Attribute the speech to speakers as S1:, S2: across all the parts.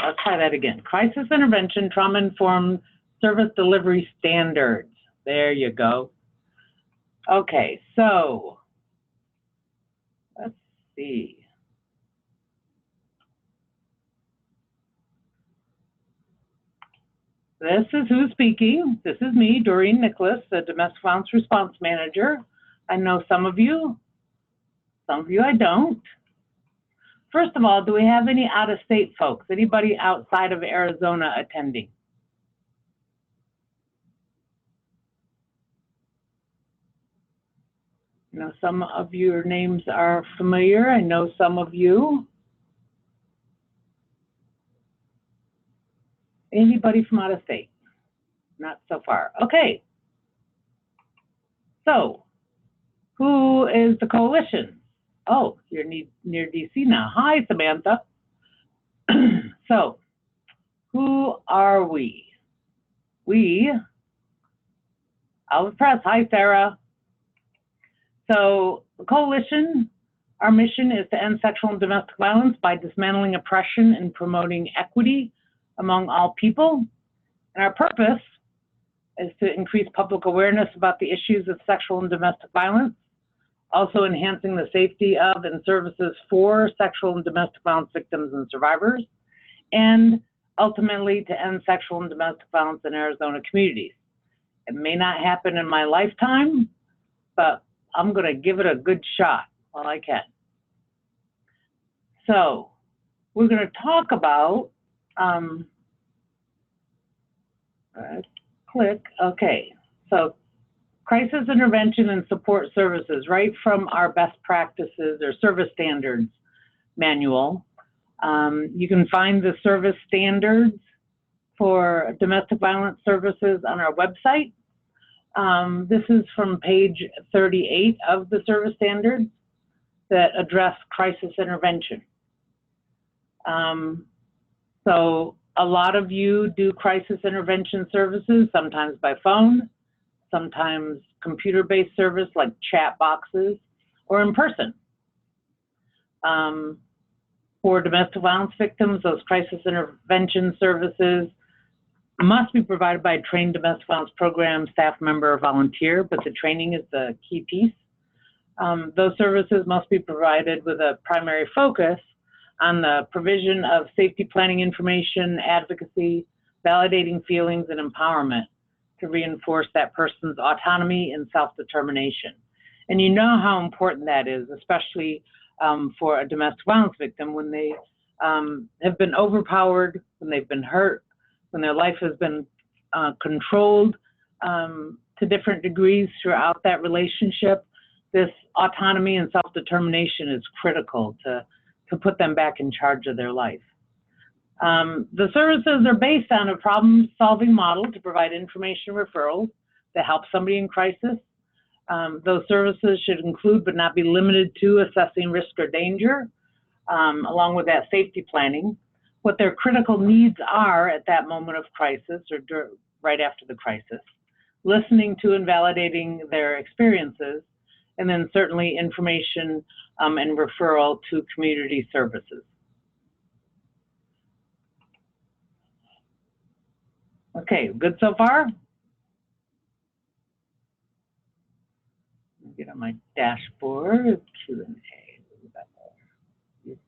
S1: let's try that again. Crisis intervention, trauma-informed service delivery standards. There you go. Okay, so let's see. This is who's speaking. This is me, Doreen Nicholas, the Domestic Violence Response Manager. I know some of you I don't. First of all, do we have any out-of-state folks? Anybody outside of Arizona attending? You know, some of your names are familiar. I know some of you. Anybody from out of state? Not so far. Okay. So, who is the coalition? Oh, you're near DC now. Hi, Samantha. So, who are we? Olive Press. Hi, Sarah. So, the coalition, our mission is to end sexual and domestic violence by dismantling oppression and promoting equity among all people. And our purpose is to increase public awareness about the issues of sexual and domestic violence, also enhancing the safety of and services for sexual and domestic violence victims and survivors, and ultimately to end sexual and domestic violence in Arizona communities. It may not happen in my lifetime, but I'm going to give it a good shot while I can. So we're going to talk about okay, so crisis intervention and support services, right from our best practices or service standards manual. You can find the service standards for domestic violence services on our website. This is from page 38 of the service standards that address crisis intervention. So a lot of you do crisis intervention services, sometimes by phone, sometimes computer-based service like chat boxes, or in person. For domestic violence victims, those crisis intervention services must be provided by a trained domestic violence program staff member or volunteer, but the training is the key piece. Those services must be provided with a primary focus on the provision of safety planning information, advocacy, validating feelings, and empowerment to reinforce that person's autonomy and self-determination. And you know how important that is, especially for a domestic violence victim when they have been overpowered, when they've been hurt, when their life has been controlled to different degrees throughout that relationship. This autonomy and self-determination is critical to put them back in charge of their life. The services are based on a problem-solving model to provide information referrals that help somebody in crisis. Those services should include, but not be limited to, assessing risk or danger, along with that safety planning, what their critical needs are at that moment of crisis or right after the crisis, listening to and validating their experiences, and then certainly information and referral to community services. Okay, good so far? Get on my dashboard, Q&A.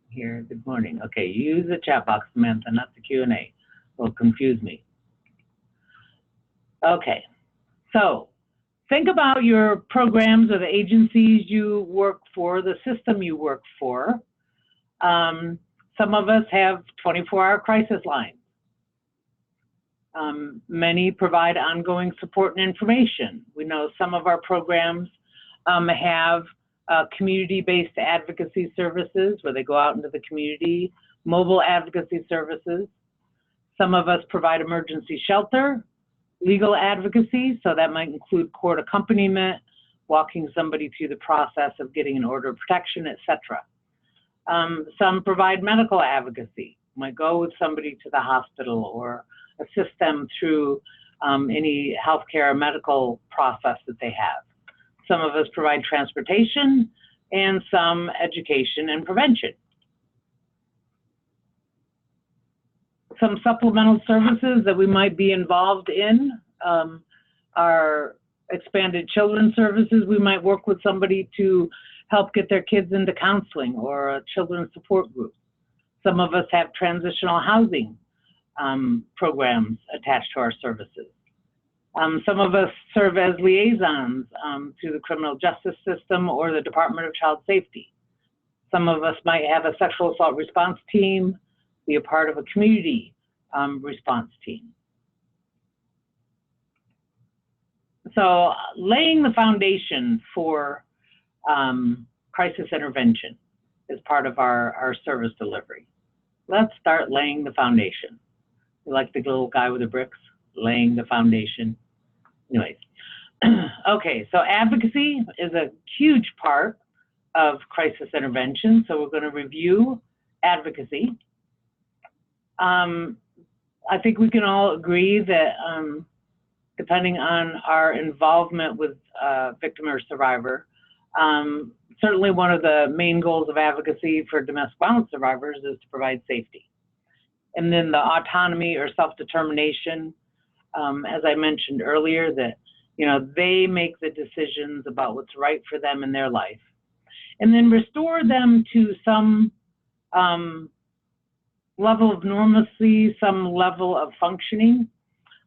S1: Here, good morning. Okay, use the chat box, Samantha, not the Q&A. Will confuse me. Okay, so think about your programs or the agencies you work for, the system you work for. Some of us have 24-hour crisis lines. Many provide ongoing support and information. We know some of our programs have community-based advocacy services where they go out into the community, mobile advocacy services. Some of us provide emergency shelter, legal advocacy, so that might include court accompaniment, walking somebody through the process of getting an order of protection, etc. Some provide medical advocacy, might go with somebody to the hospital or assist them through any healthcare or medical process that they have. Some of us provide transportation and some education and prevention. Some supplemental services that we might be involved in are expanded children's services. We might work with somebody to help get their kids into counseling or a children's support group. Some of us have transitional housing programs attached to our services. Some of us serve as liaisons to the criminal justice system or the Department of Child Safety. Some of us might have a sexual assault response team, be a part of a community response team. So laying the foundation for crisis intervention is part of our service delivery. Let's start laying the foundation. We like the little guy with the bricks, laying the foundation. Anyways, okay, so advocacy is a huge part of crisis intervention. So we're going to review advocacy. I think we can all agree that depending on our involvement with victim or survivor, certainly one of the main goals of advocacy for domestic violence survivors is to provide safety. And then the autonomy or self-determination, as I mentioned earlier, that they make the decisions about what's right for them in their life, and then restore them to some level of normalcy, some level of functioning,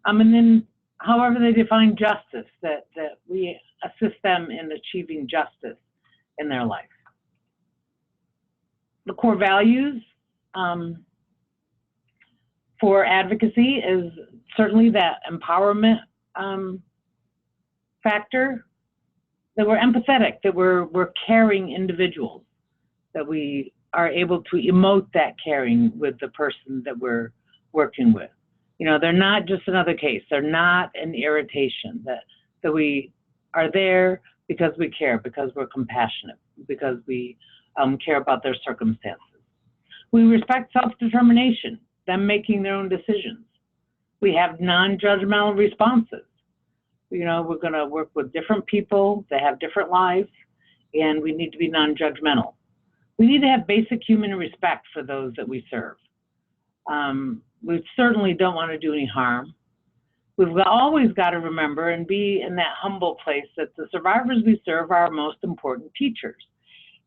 S1: and then however they define justice, that we assist them in achieving justice in their life. The core values for advocacy is certainly that empowerment factor, that we're empathetic, that we're caring individuals, that we are able to emote that caring with the person that we're working with. They're not just another case. They're not an irritation, that we are there because we care, because we're compassionate, because we care about their circumstances. We respect self-determination, them making their own decisions. We have non-judgmental responses. We're going to work with different people that have different lives, and we need to be non-judgmental. We need to have basic human respect for those that we serve. We certainly don't want to do any harm. We've always got to remember and be in that humble place that the survivors we serve are our most important teachers.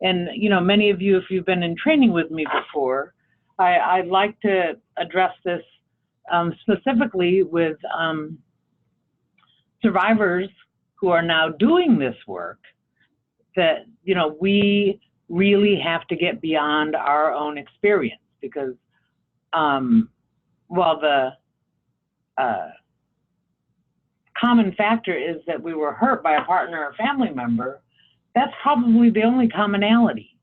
S1: And, many of you, if you've been in training with me before, I'd like to address this specifically with survivors who are now doing this work, that, we really have to get beyond our own experience, because while the common factor is that we were hurt by a partner or family member, that's probably the only commonality.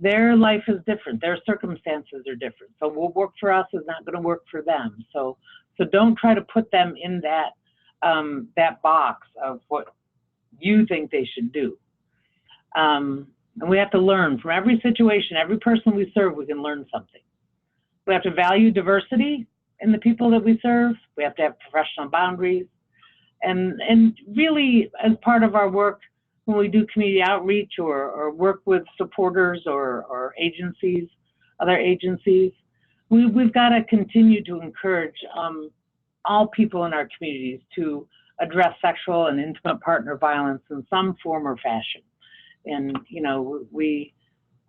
S1: Their life is different. Their circumstances are different. So what worked for us is not going to work for them. So don't try to put them in that that box of what you think they should do. And we have to learn from every situation, every person we serve. We can learn something. We have to value diversity in the people that we serve. We have to have professional boundaries, and really, as part of our work, when we do community outreach or work with supporters or agencies, other agencies, we've got to continue to encourage all people in our communities to address sexual and intimate partner violence in some form or fashion. And we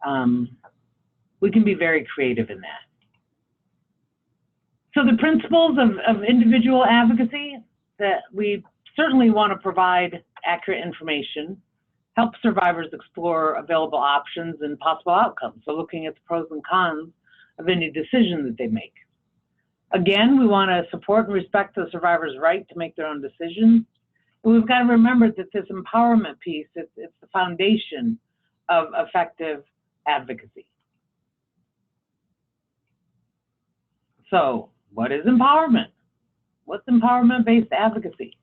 S1: can be very creative in that. So the principles of individual advocacy, that we certainly want to provide accurate information, help survivors explore available options and possible outcomes. So looking at the pros and cons of any decision that they make. Again, we want to support and respect the survivor's right to make their own decisions. And we've got to remember that this empowerment piece, it's the foundation of effective advocacy. So what is empowerment? What's empowerment-based advocacy?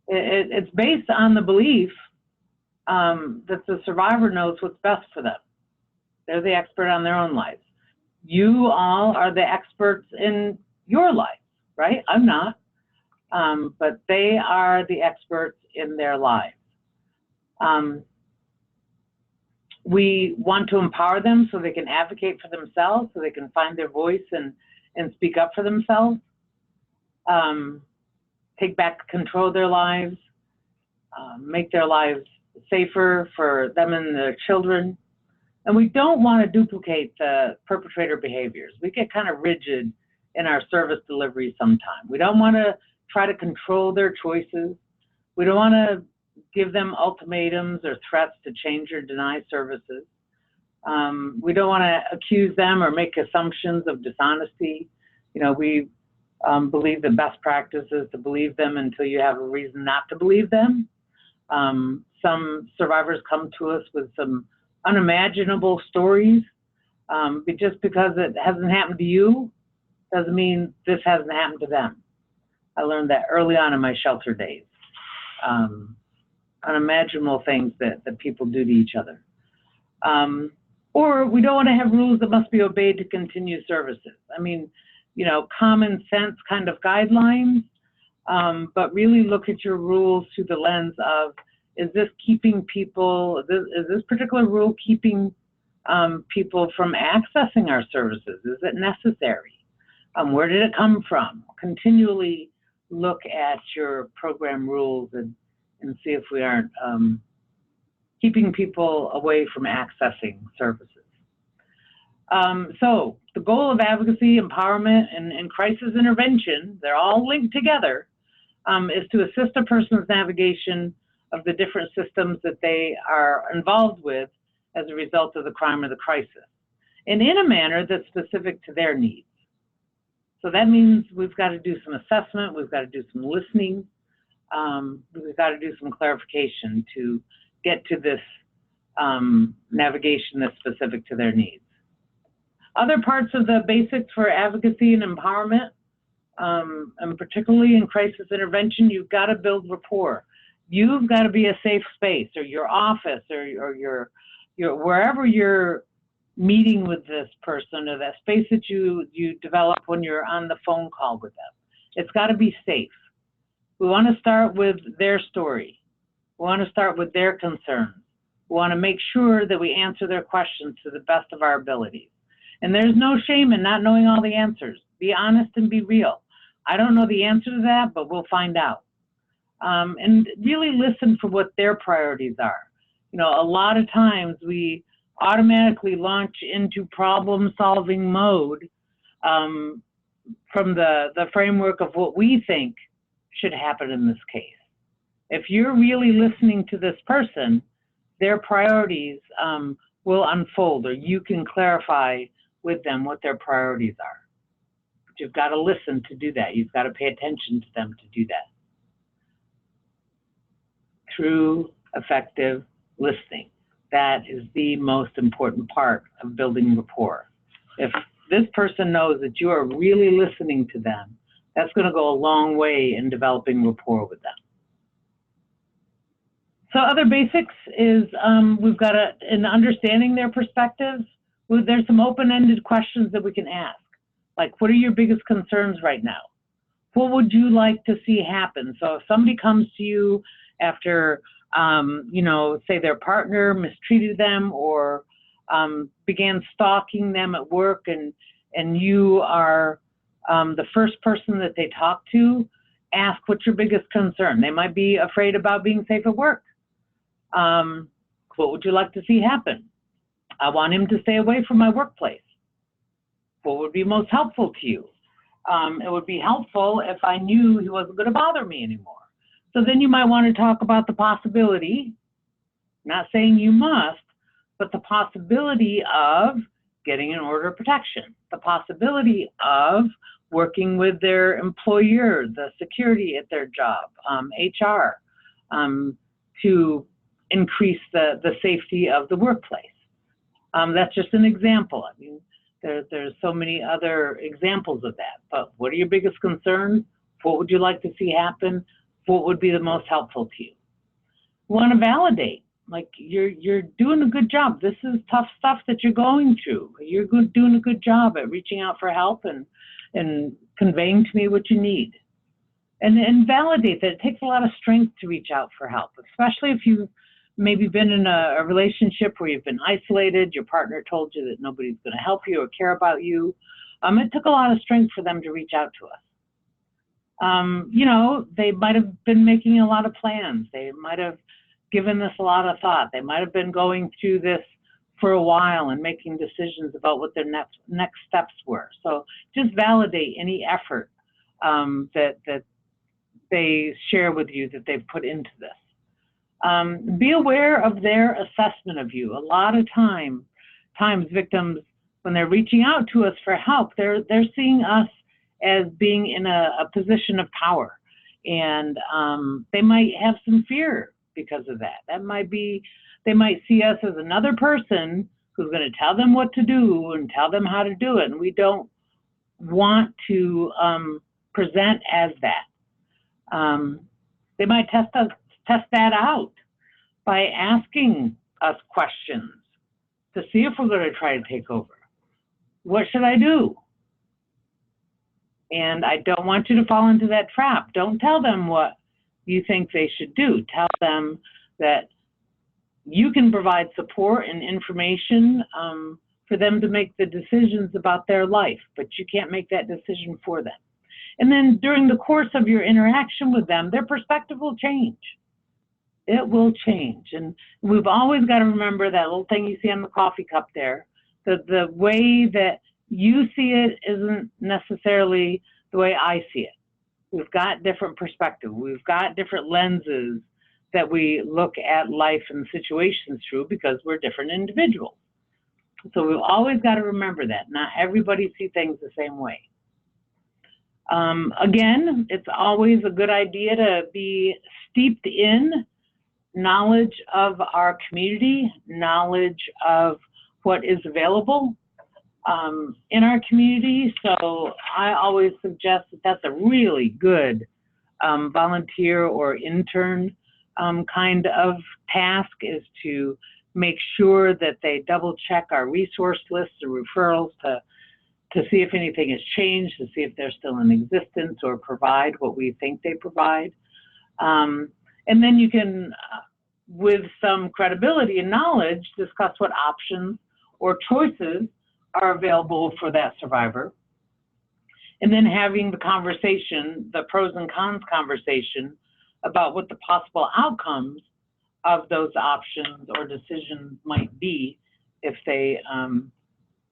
S1: It's based on the belief that the survivor knows what's best for them. They're the expert on their own lives. You all are the experts in your life, right? I'm not, but they are the experts in their lives. We want to empower them so they can advocate for themselves, so they can find their voice and and speak up for themselves, take back control of their lives, make their lives safer for them and their children. And we don't want to duplicate the perpetrator behaviors. We get kind of rigid in our service delivery sometimes. We don't want to try to control their choices. We don't want to give them ultimatums or threats to change or deny services. We don't want to accuse them or make assumptions of dishonesty. You know, we believe the best practice is to believe them until you have a reason not to believe them. Some survivors come to us with some unimaginable stories. But just because it hasn't happened to you doesn't mean this hasn't happened to them. I learned that early on in my shelter days. Unimaginable things that people do to each other. Or we don't want to have rules that must be obeyed to continue services. I mean, you know, common sense kind of guidelines, but really look at your rules through the lens of, is this keeping people, is this particular rule keeping people from accessing our services? Is it necessary? Where did it come from? Continually look at your program rules and see if we aren't keeping people away from accessing services. So the goal of advocacy, empowerment, and crisis intervention, they're all linked together, is to assist a person's navigation of the different systems that they are involved with as a result of the crime or the crisis, and in a manner that's specific to their needs. So that means we've got to do some assessment, we've got to do some listening, we've got to do some clarification to get to this navigation that's specific to their needs. Other parts of the basics for advocacy and empowerment, and particularly in crisis intervention, you've got to build rapport. You've got to be a safe space, or your office, or your wherever you're meeting with this person, or that space that you develop when you're on the phone call with them. It's got to be safe. We want to start with their story. We want to start with their concerns. We want to make sure that we answer their questions to the best of our abilities. And there's no shame in not knowing all the answers. Be honest and be real. I don't know the answer to that, but we'll find out. And really listen for what their priorities are. You know, a lot of times we automatically launch into problem-solving mode from the framework of what we think should happen in this case. If you're really listening to this person, their priorities will unfold, or you can clarify with them what their priorities are. But you've got to listen to do that. You've got to pay attention to them to do that. True, effective listening. That is the most important part of building rapport. If this person knows that you are really listening to them, that's going to go a long way in developing rapport with them. So other basics is we've got to, in understanding their perspectives, there's some open-ended questions that we can ask. Like, what are your biggest concerns right now? What would you like to see happen? So if somebody comes to you after, you know, say their partner mistreated them or began stalking them at work, and you are the first person that they talk to, ask what's your biggest concern. They might be afraid about being safe at work. What would you like to see happen? I want him to stay away from my workplace. What would be most helpful to you? It would be helpful if I knew he wasn't going to bother me anymore. So then you might want to talk about the possibility, not saying you must, but the possibility of getting an order of protection, the possibility of working with their employer, the security at their job, HR, to increase the safety of the workplace. That's just an example. I mean, there's so many other examples of that. But what are your biggest concerns? What would you like to see happen? What would be the most helpful to you? We want to validate, like you're doing a good job. This is tough stuff that you're going through. You're doing a good job at reaching out for help and conveying to me what you need. And validate that it takes a lot of strength to reach out for help, especially if you've maybe been in a relationship where you've been isolated, your partner told you that nobody's going to help you or care about you. It took a lot of strength for them to reach out to us. You know, they might have been making a lot of plans. They might have given this a lot of thought. They might have been going through this for a while and making decisions about what their next steps were. So just validate any effort that they share with you that they've put into this. Be aware of their assessment of you. A lot of times victims, when they're reaching out to us for help, they're seeing us as being in a position of power, and they might have some fear because of that. That might be, they might see us as another person who's going to tell them what to do and tell them how to do it, and we don't want to present as that. They might test that out by asking us questions to see if we're going to try to take over. What should I do? And I don't want you to fall into that trap. Don't tell them what you think they should do. Tell them that you can provide support and information for them to make the decisions about their life, but you can't make that decision for them. And then during the course of your interaction with them, their perspective will change. It will change. And we've always got to remember that little thing you see on the coffee cup there, that the way that you see it isn't necessarily the way I see it. We've got different perspective. We've got different lenses that we look at life and situations through because we're different individuals. So we've always got to remember that. Not everybody sees things the same way. Again, it's always a good idea to be steeped in knowledge of our community, knowledge of what is available in our community. So I always suggest that that's a really good volunteer or intern kind of task, is to make sure that they double check our resource lists and referrals to see if anything has changed, to see if they're still in existence or provide what we think they provide. And then you can, with some credibility and knowledge, discuss what options or choices are available for that survivor. And then having the conversation, the pros and cons conversation about what the possible outcomes of those options or decisions might be if they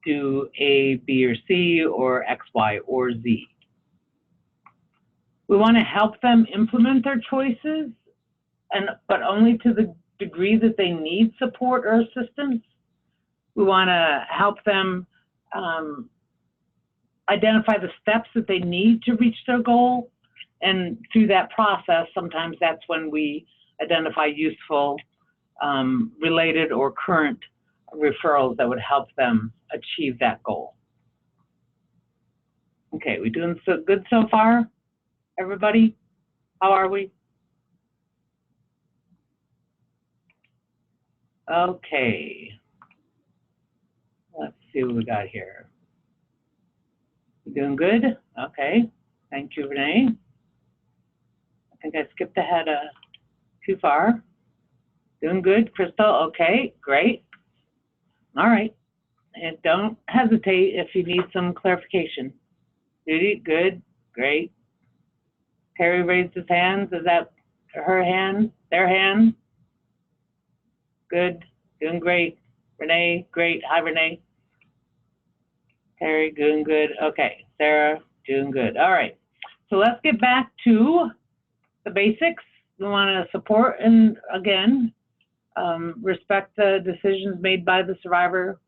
S1: do A, B, or C, or X, Y, or Z. We want to help them implement their choices, but only to the degree that they need support or assistance. We want to help them identify the steps that they need to reach their goal. And through that process, sometimes that's when we identify useful, related, or current referrals that would help them achieve that goal. Okay, we doing so good so far, everybody? How are we? Okay, let's see what we got here. You doing good? Okay, thank you, Renee. I think I skipped ahead too far. Doing good, Crystal? Okay, great. All right, and don't hesitate if you need some clarification. Judy, good, great. Terry raised his hands. Is that her hand, their hand? Good, doing great. Renee, great. Hi, Renee. Terry, doing good. Okay, Sarah, doing good. All right, so let's get back to the basics. We want to support and, again, respect the decisions made by the survivor.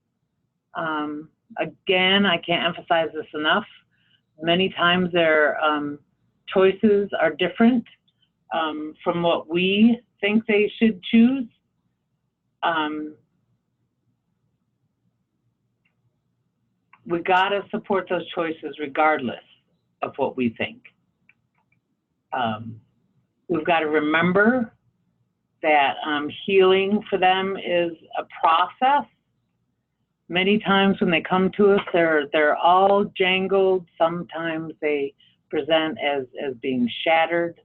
S1: Again, I can't emphasize this enough. Many times their choices are different from what we think they should choose. We gotta support those choices regardless of what we think. We've got to remember that healing for them is a process. Many times when they come to us, they're all jangled. Sometimes they present as being shattered.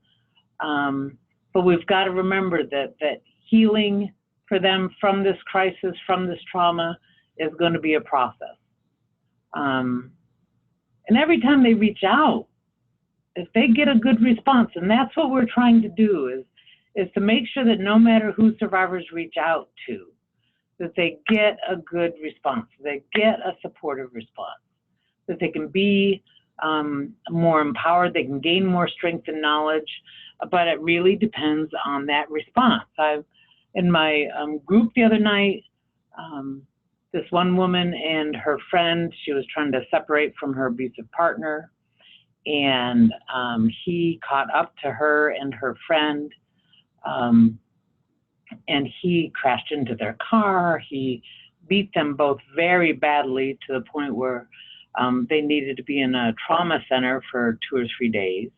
S1: But we've got to remember that healing for them from this crisis, from this trauma, is going to be a process. And every time they reach out, if they get a good response, and that's what we're trying to do, is to make sure that no matter who survivors reach out to, that they get a good response, they get a supportive response, that they can be more empowered, they can gain more strength and knowledge, but it really depends on that response. In my group the other night, this one woman and her friend, she was trying to separate from her abusive partner, and he caught up to her and her friend, and he crashed into their car. He beat them both very badly to the point where they needed to be in a trauma center for 2 or 3 days.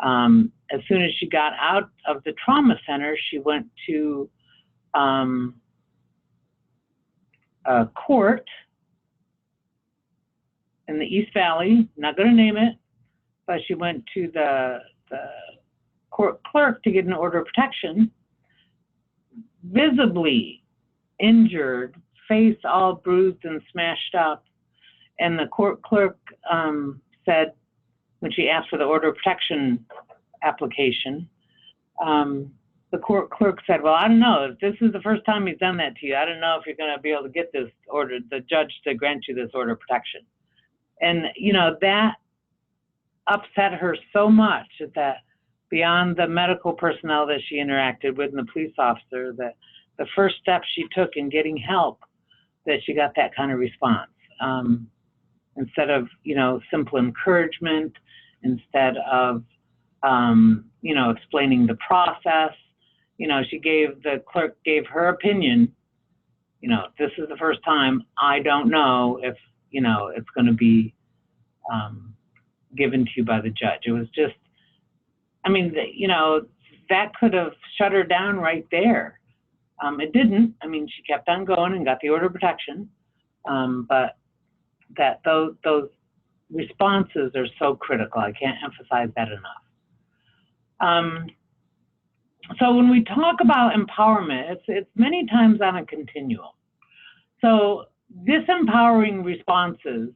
S1: As soon as she got out of the trauma center, she went to a court in the East Valley, not going to name it, but she went to the court clerk to get an order of protection, visibly injured, face all bruised and smashed up. And the court clerk said, when she asked for the order of protection application, the court clerk said, well, I don't know, if this is the first time he's done that to you, I don't know if you're going to be able to get this order, the judge to grant you this order of protection. And, you know, that upset her so much that beyond the medical personnel that she interacted with and the police officer, that the first step she took in getting help, that she got that kind of response. Instead of, you know, simple encouragement, instead of, you know, explaining the process, you know, the clerk gave her opinion, you know, this is the first time, I don't know if, you know, it's going to be given to you by the judge. It was just, I mean, you know, that could have shut her down right there. It didn't. I mean, she kept on going and got the order of protection, but that those responses are so critical. I can't emphasize that enough. So when we talk about empowerment, it's many times on a continuum. So disempowering responses,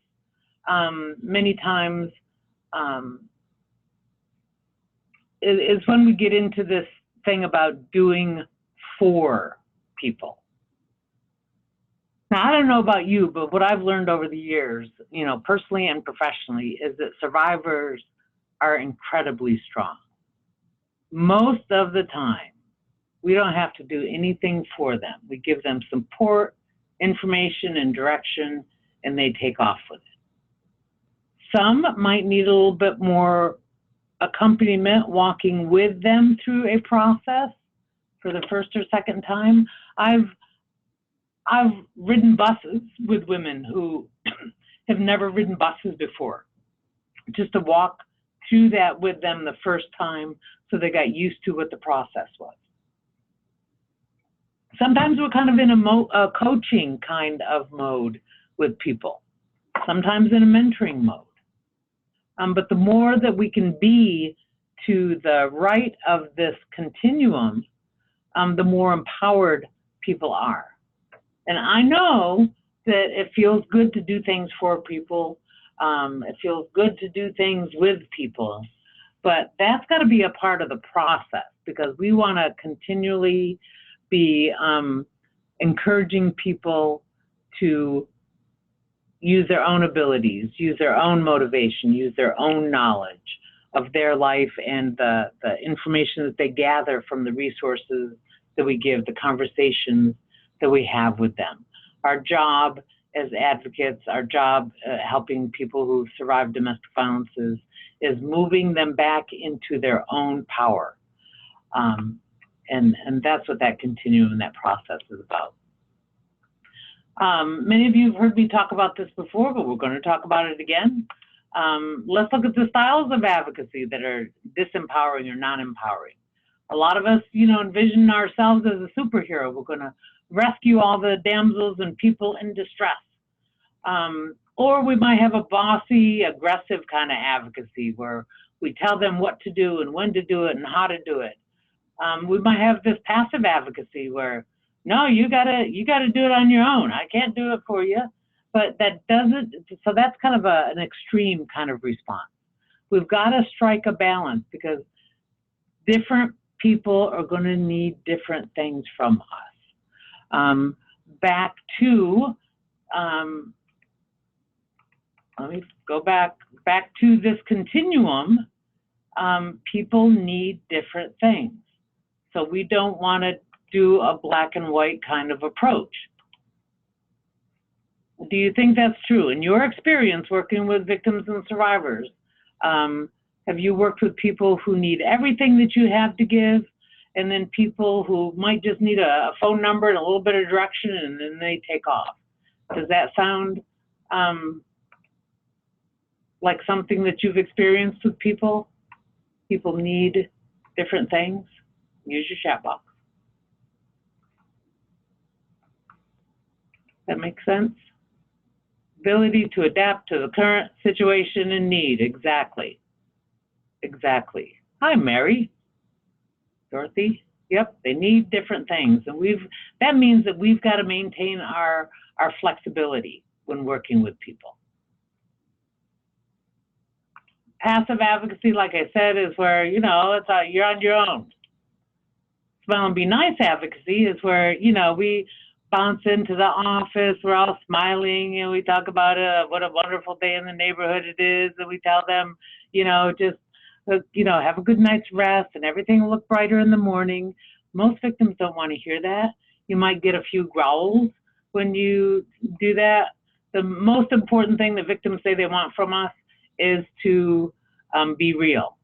S1: many times, is when we get into this thing about doing for people. Now, I don't know about you, but what I've learned over the years, you know, personally and professionally, is that survivors are incredibly strong. Most of the time, we don't have to do anything for them. We give them support, information, and direction, and they take off with it. Some might need a little bit more accompaniment, walking with them through a process for the first or second time. I've ridden buses with women who have never ridden buses before, just to walk through that with them the first time so they got used to what the process was. Sometimes we're kind of in a coaching kind of mode with people, sometimes in a mentoring mode. But the more that we can be to the right of this continuum, the more empowered people are. And I know that it feels good to do things for people. It feels good to do things with people. But that's got to be a part of the process, because we want to continually be encouraging people to use their own abilities, use their own motivation, use their own knowledge of their life and the information that they gather from the resources that we give, the conversations that we have with them. Our job as advocates, our job helping people who survive domestic violence is moving them back into their own power. And that's what that continuum and that process is about. Many of you have heard me talk about this before, but we're going to talk about it again. Let's look at the styles of advocacy that are disempowering or non-empowering. A lot of us, you know, envision ourselves as a superhero. We're going to rescue all the damsels and people in distress. Or we might have a bossy, aggressive kind of advocacy where we tell them what to do and when to do it and how to do it. We might have this passive advocacy where, no, you gotta do it on your own. I can't do it for you. but that doesn't, so that's kind of an extreme kind of response. We've got to strike a balance because different people are going to need different things from us. Back to, let me go back to this continuum. People need different things. So we don't want to do a black and white kind of approach. Do you think that's true? In your experience working with victims and survivors, have you worked with people who need everything that you have to give, and then people who might just need a phone number and a little bit of direction, and then they take off? Does that sound like something that you've experienced with people? People need different things. Use your chat box. That makes sense? Ability to adapt to the current situation and need. Exactly. Exactly. Hi, Mary. Dorothy. Yep, they need different things. And that means that we've got to maintain our flexibility when working with people. Passive advocacy, like I said, is where, you know, you're on your own. Smile and Be Nice advocacy is where, you know, we bounce into the office, we're all smiling, and we talk about what a wonderful day in the neighborhood it is, and we tell them, you know, just, you know, have a good night's rest, and everything will look brighter in the morning. Most victims don't want to hear that. You might get a few growls when you do that. The most important thing that victims say they want from us is to be real.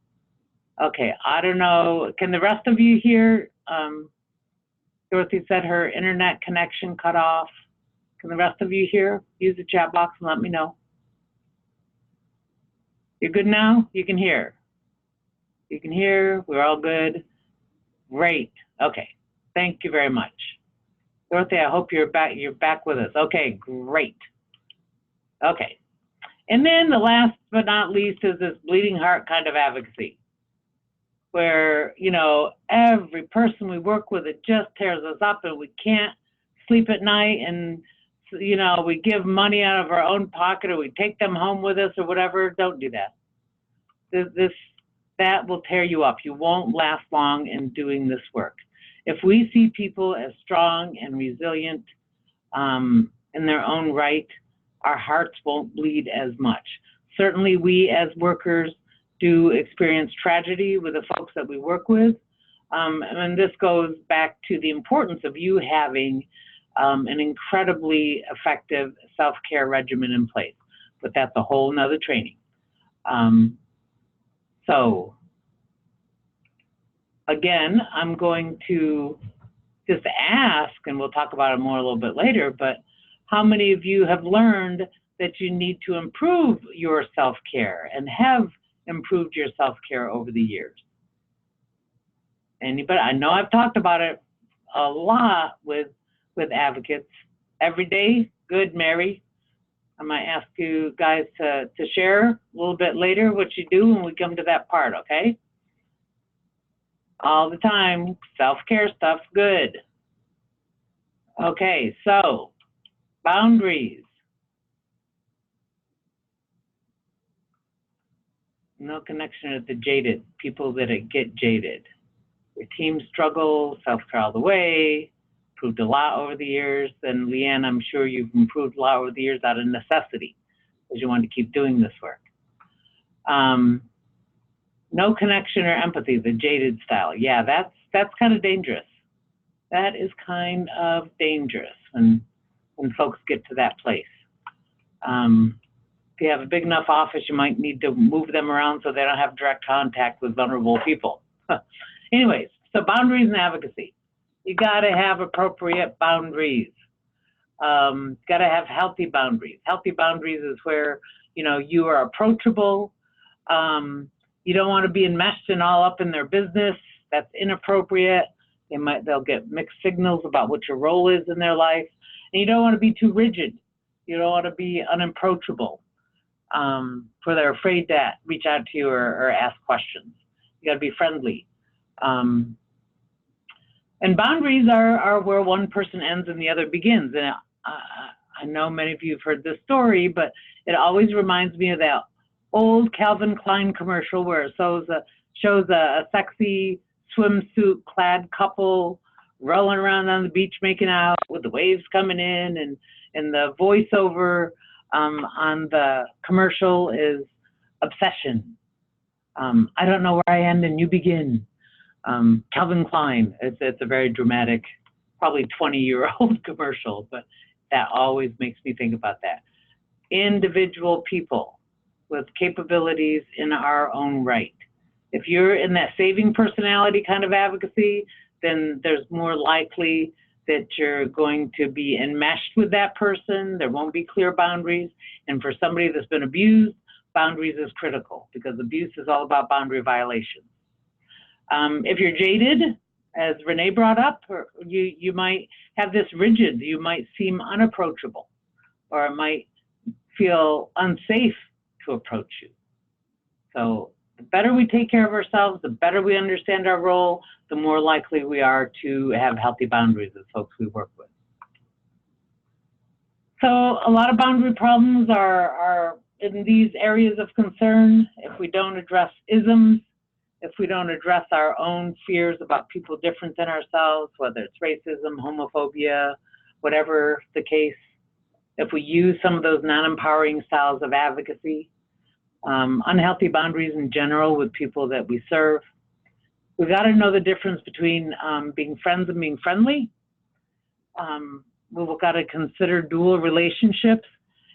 S1: Okay, I don't know, can the rest of you hear? Dorothy said her internet connection cut off. Can the rest of you hear? Use the chat box and let me know. You're good now? You can hear. You can hear, we're all good. Great, okay, thank you very much. Dorothy, I hope you're back with us. Okay, great. Okay, and then the last but not least is this bleeding heart kind of advocacy, where, you know, every person we work with, it just tears us up and we can't sleep at night, and, you know, we give money out of our own pocket or we take them home with us or whatever. Don't do that. That will tear you up. You won't last long in doing this work. If we see people as strong and resilient in their own right, our hearts won't bleed as much. Certainly we as workers do experience tragedy with the folks that we work with. And this goes back to the importance of you having an incredibly effective self-care regimen in place. But that's a whole nother training. So again, I'm going to just ask, and we'll talk about it more a little bit later, but how many of you have learned that you need to improve your self-care and have improved your self-care over the years? Anybody? I know I've talked about it a lot with advocates. Every day? Good, Mary. I might ask you guys to share a little bit later what you do when we come to that part, okay? All the time, self-care stuff's good. Okay, so boundaries. No connection with the jaded, people that get jaded. Your team struggle, self-care all the way, improved a lot over the years. And Leanne, I'm sure you've improved a lot over the years out of necessity, because you want to keep doing this work. No connection or empathy, the jaded style. Yeah, that's kind of dangerous. That is kind of dangerous when folks get to that place. If you have a big enough office, you might need to move them around so they don't have direct contact with vulnerable people. Anyways, so boundaries and advocacy. You gotta have appropriate boundaries. Gotta have healthy boundaries. Healthy boundaries is where, you know, you are approachable. You don't want to be enmeshed and all up in their business. That's inappropriate. They'll get mixed signals about what your role is in their life. And you don't want to be too rigid. You don't want to be unapproachable, where they're afraid to reach out to you or ask questions. You got to be friendly. And boundaries are where one person ends and the other begins. And I know many of you have heard this story, but it always reminds me of that old Calvin Klein commercial where it shows a sexy swimsuit-clad couple rolling around on the beach making out with the waves coming in, and the voiceover on the commercial is obsession. I don't know where I end and you begin. Calvin Klein, it's a very dramatic, probably 20-year-old commercial, but that always makes me think about that. Individual people with capabilities in our own right. If you're in that saving personality kind of advocacy, then there's more likely that you're going to be enmeshed with that person. There won't be clear boundaries. And for somebody that's been abused, boundaries is critical because abuse is all about boundary violations. If you're jaded, as Renee brought up, or you might have this rigid, you might seem unapproachable, or it might feel unsafe to approach you. So the better we take care of ourselves, the better we understand our role, the more likely we are to have healthy boundaries with folks we work with. So a lot of boundary problems are in these areas of concern. If we don't address isms, if we don't address our own fears about people different than ourselves, whether it's racism, homophobia, whatever the case, if we use some of those non-empowering styles of advocacy, unhealthy boundaries in general with people that we serve, we've got to know the difference between being friends and being friendly. We've got to consider dual relationships.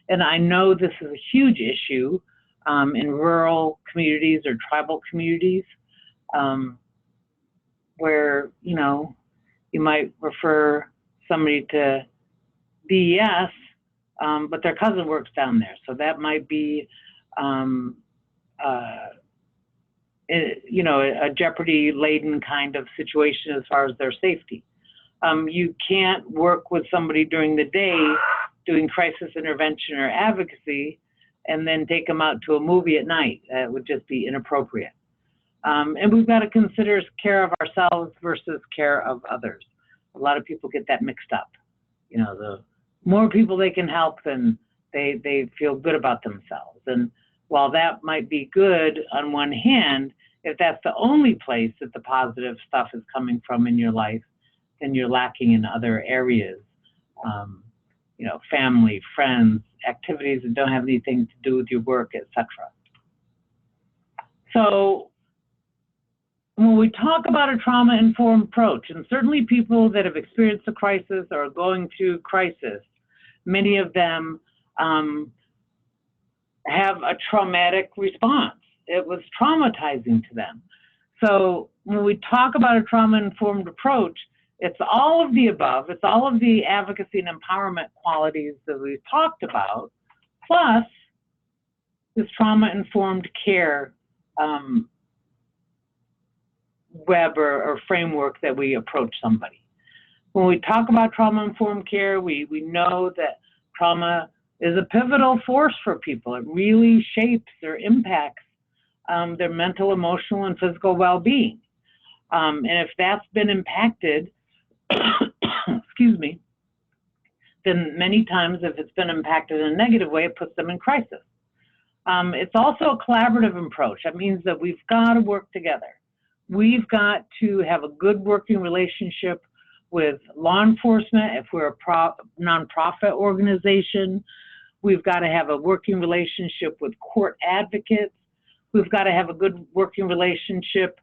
S1: And I know this is a huge issue in rural communities or tribal communities where, you might refer somebody to BES, but their cousin works down there. So that might be, a jeopardy-laden kind of situation as far as their safety. You can't work with somebody during the day doing crisis intervention or advocacy and then take them out to a movie at night. That would just be inappropriate. And we've got to consider care of ourselves versus care of others. A lot of people get that mixed up. The more people they can help, then they feel good about themselves. And while that might be good on one hand, if that's the only place that the positive stuff is coming from in your life, then you're lacking in other areas. Family, friends, activities that don't have anything to do with your work, etc. So when we talk about a trauma-informed approach, and certainly people that have experienced a crisis or are going through crisis, many of them have a traumatic response. It was traumatizing to them. So when we talk about a trauma-informed approach, it's all of the above. It's all of the advocacy and empowerment qualities that we've talked about, plus this trauma-informed care web or framework that we approach somebody. When we talk about trauma-informed care, we know that trauma is a pivotal force for people. It really shapes or impacts their mental, emotional, and physical well-being. And if that's been impacted, excuse me, then many times if it's been impacted in a negative way, it puts them in crisis. It's also a collaborative approach. That means that we've got to work together. We've got to have a good working relationship with law enforcement. If we're a nonprofit organization, we've got to have a working relationship with court advocates. We've got to have a good working relationship,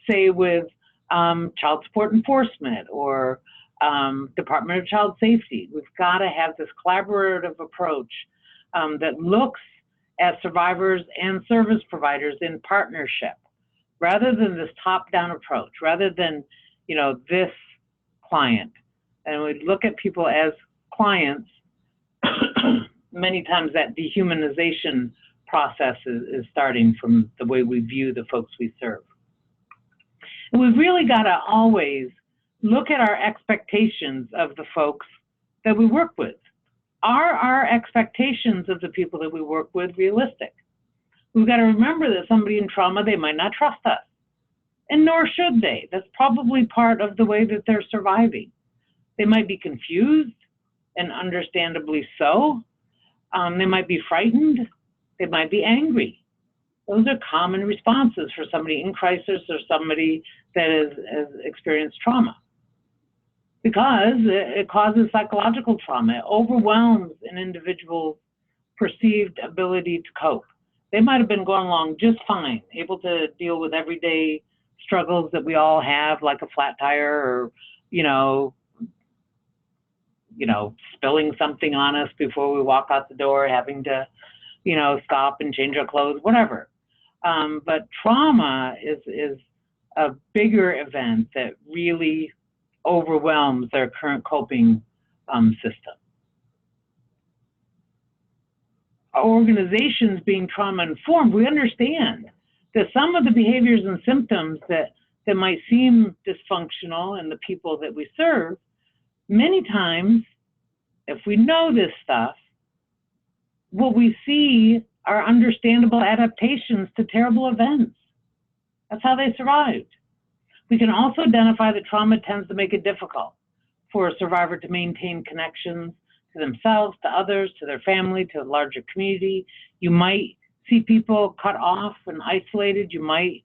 S1: say, with child support enforcement or Department of Child Safety. We've got to have this collaborative approach that looks at survivors and service providers in partnership, rather than this top-down approach, rather than, this client. And we look at people as clients. Many times that dehumanization process is starting from the way we view the folks we serve. And we've really got to always look at our expectations of the folks that we work with. Are our expectations of the people that we work with realistic? We've got to remember that somebody in trauma, they might not trust us, and nor should they. That's probably part of the way that they're surviving. They might be confused and understandably so. They might be frightened. They might be angry. Those are common responses for somebody in crisis or somebody that has experienced trauma, because it causes psychological trauma. It overwhelms an individual's perceived ability to cope. They might have been going along just fine, able to deal with everyday struggles that we all have, like a flat tire or, spilling something on us before we walk out the door, having to, stop and change our clothes, whatever. But trauma is a bigger event that really overwhelms their current coping system. Our organizations being trauma-informed, we understand that some of the behaviors and symptoms that might seem dysfunctional in the people that we serve, many times, if we know this stuff, what we see are understandable adaptations to terrible events. That's how they survived. We can also identify that trauma tends to make it difficult for a survivor to maintain connections to themselves, to others, to their family, to a larger community. You might see people cut off and isolated. You might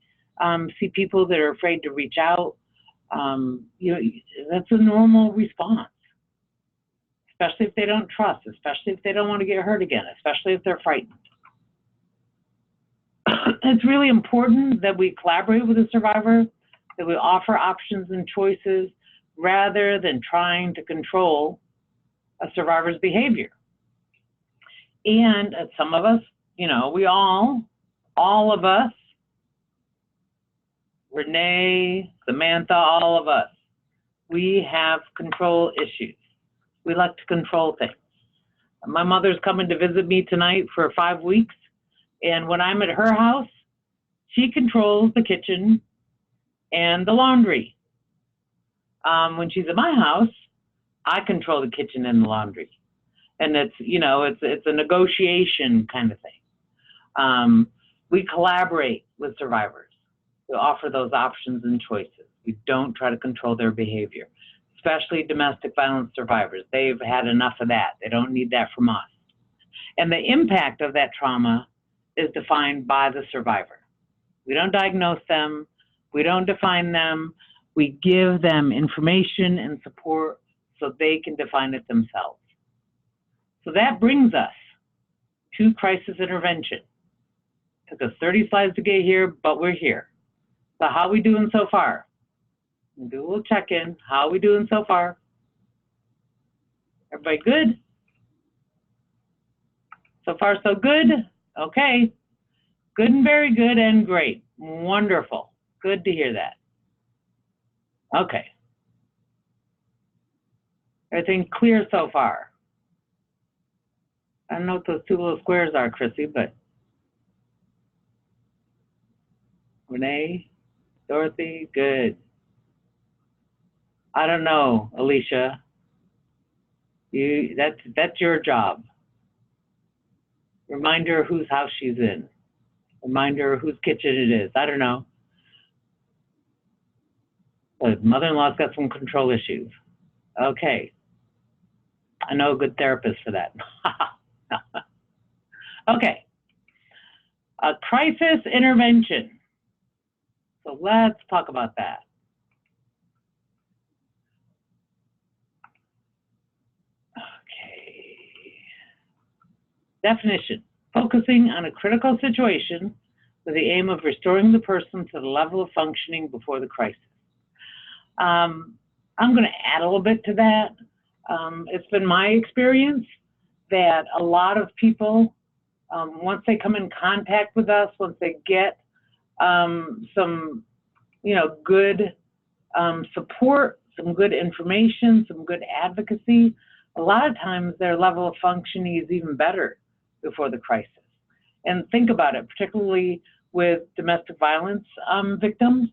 S1: see people that are afraid to reach out. That's a normal response, especially if they don't trust, especially if they don't want to get hurt again, especially if they're frightened. It's really important that we collaborate with the survivor, that we offer options and choices rather than trying to control a survivor's behavior. And some of us, all of us, Renee, Samantha, all of us, we have control issues. We like to control things. My mother's coming to visit me tonight for 5 weeks, and when I'm at her house, she controls the kitchen and the laundry. When she's at my house, I control the kitchen and the laundry. And it's a negotiation kind of thing. We collaborate with survivors. We offer those options and choices. We don't try to control their behavior, especially domestic violence survivors. They've had enough of that. They don't need that from us. And the impact of that trauma is defined by the survivor. We don't diagnose them. We don't define them. We give them information and support so they can define it themselves. So that brings us to crisis intervention. Took us 30 slides to get here, but we're here. So how are we doing so far? We'll do a little check-in. How are we doing so far? Everybody good? So far, so good? Okay. Good and very good and great. Wonderful. Good to hear that. Okay. Everything clear so far? I don't know what those two little squares are, Chrissy, but Renee, Dorothy, good. I don't know, Alicia. That's your job. Remind her whose house she's in. Remind her whose kitchen it is. I don't know. But mother-in-law's got some control issues. Okay. I know a good therapist for that. Okay. Crisis intervention. So let's talk about that. Okay. Definition: focusing on a critical situation with the aim of restoring the person to the level of functioning before the crisis. I'm going to add a little bit to that. It's been my experience that a lot of people, once they come in contact with us, once they get some, good support, some good information, some good advocacy, a lot of times their level of functioning is even better before the crisis. And think about it, particularly with domestic violence victims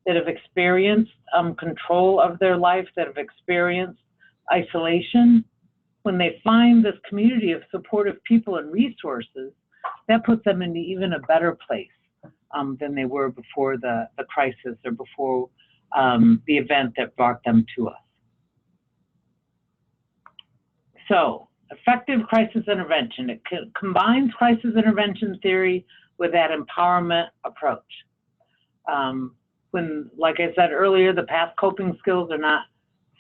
S1: that have experienced control of their life, that have experienced isolation. When they find this community of supportive people and resources, that puts them in even a better place than they were before the crisis or before the event that brought them to us. So, effective crisis intervention. It combines crisis intervention theory with that empowerment approach. When, like I said earlier, the past coping skills are not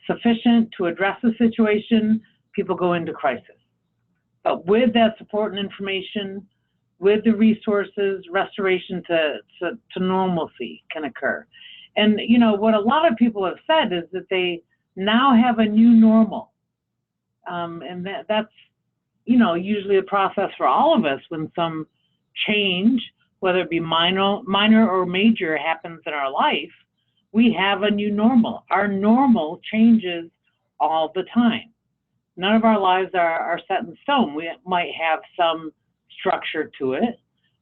S1: sufficient to address the situation, people go into crisis. But with that support and information, with the resources, restoration to normalcy can occur. And, you know, what a lot of people have said is that they now have a new normal. And that's, you know, usually a process for all of us when some change, whether it be minor or major, happens in our life. We have a new normal. Our normal changes all the time. None of our lives are set in stone. We might have some structure to it,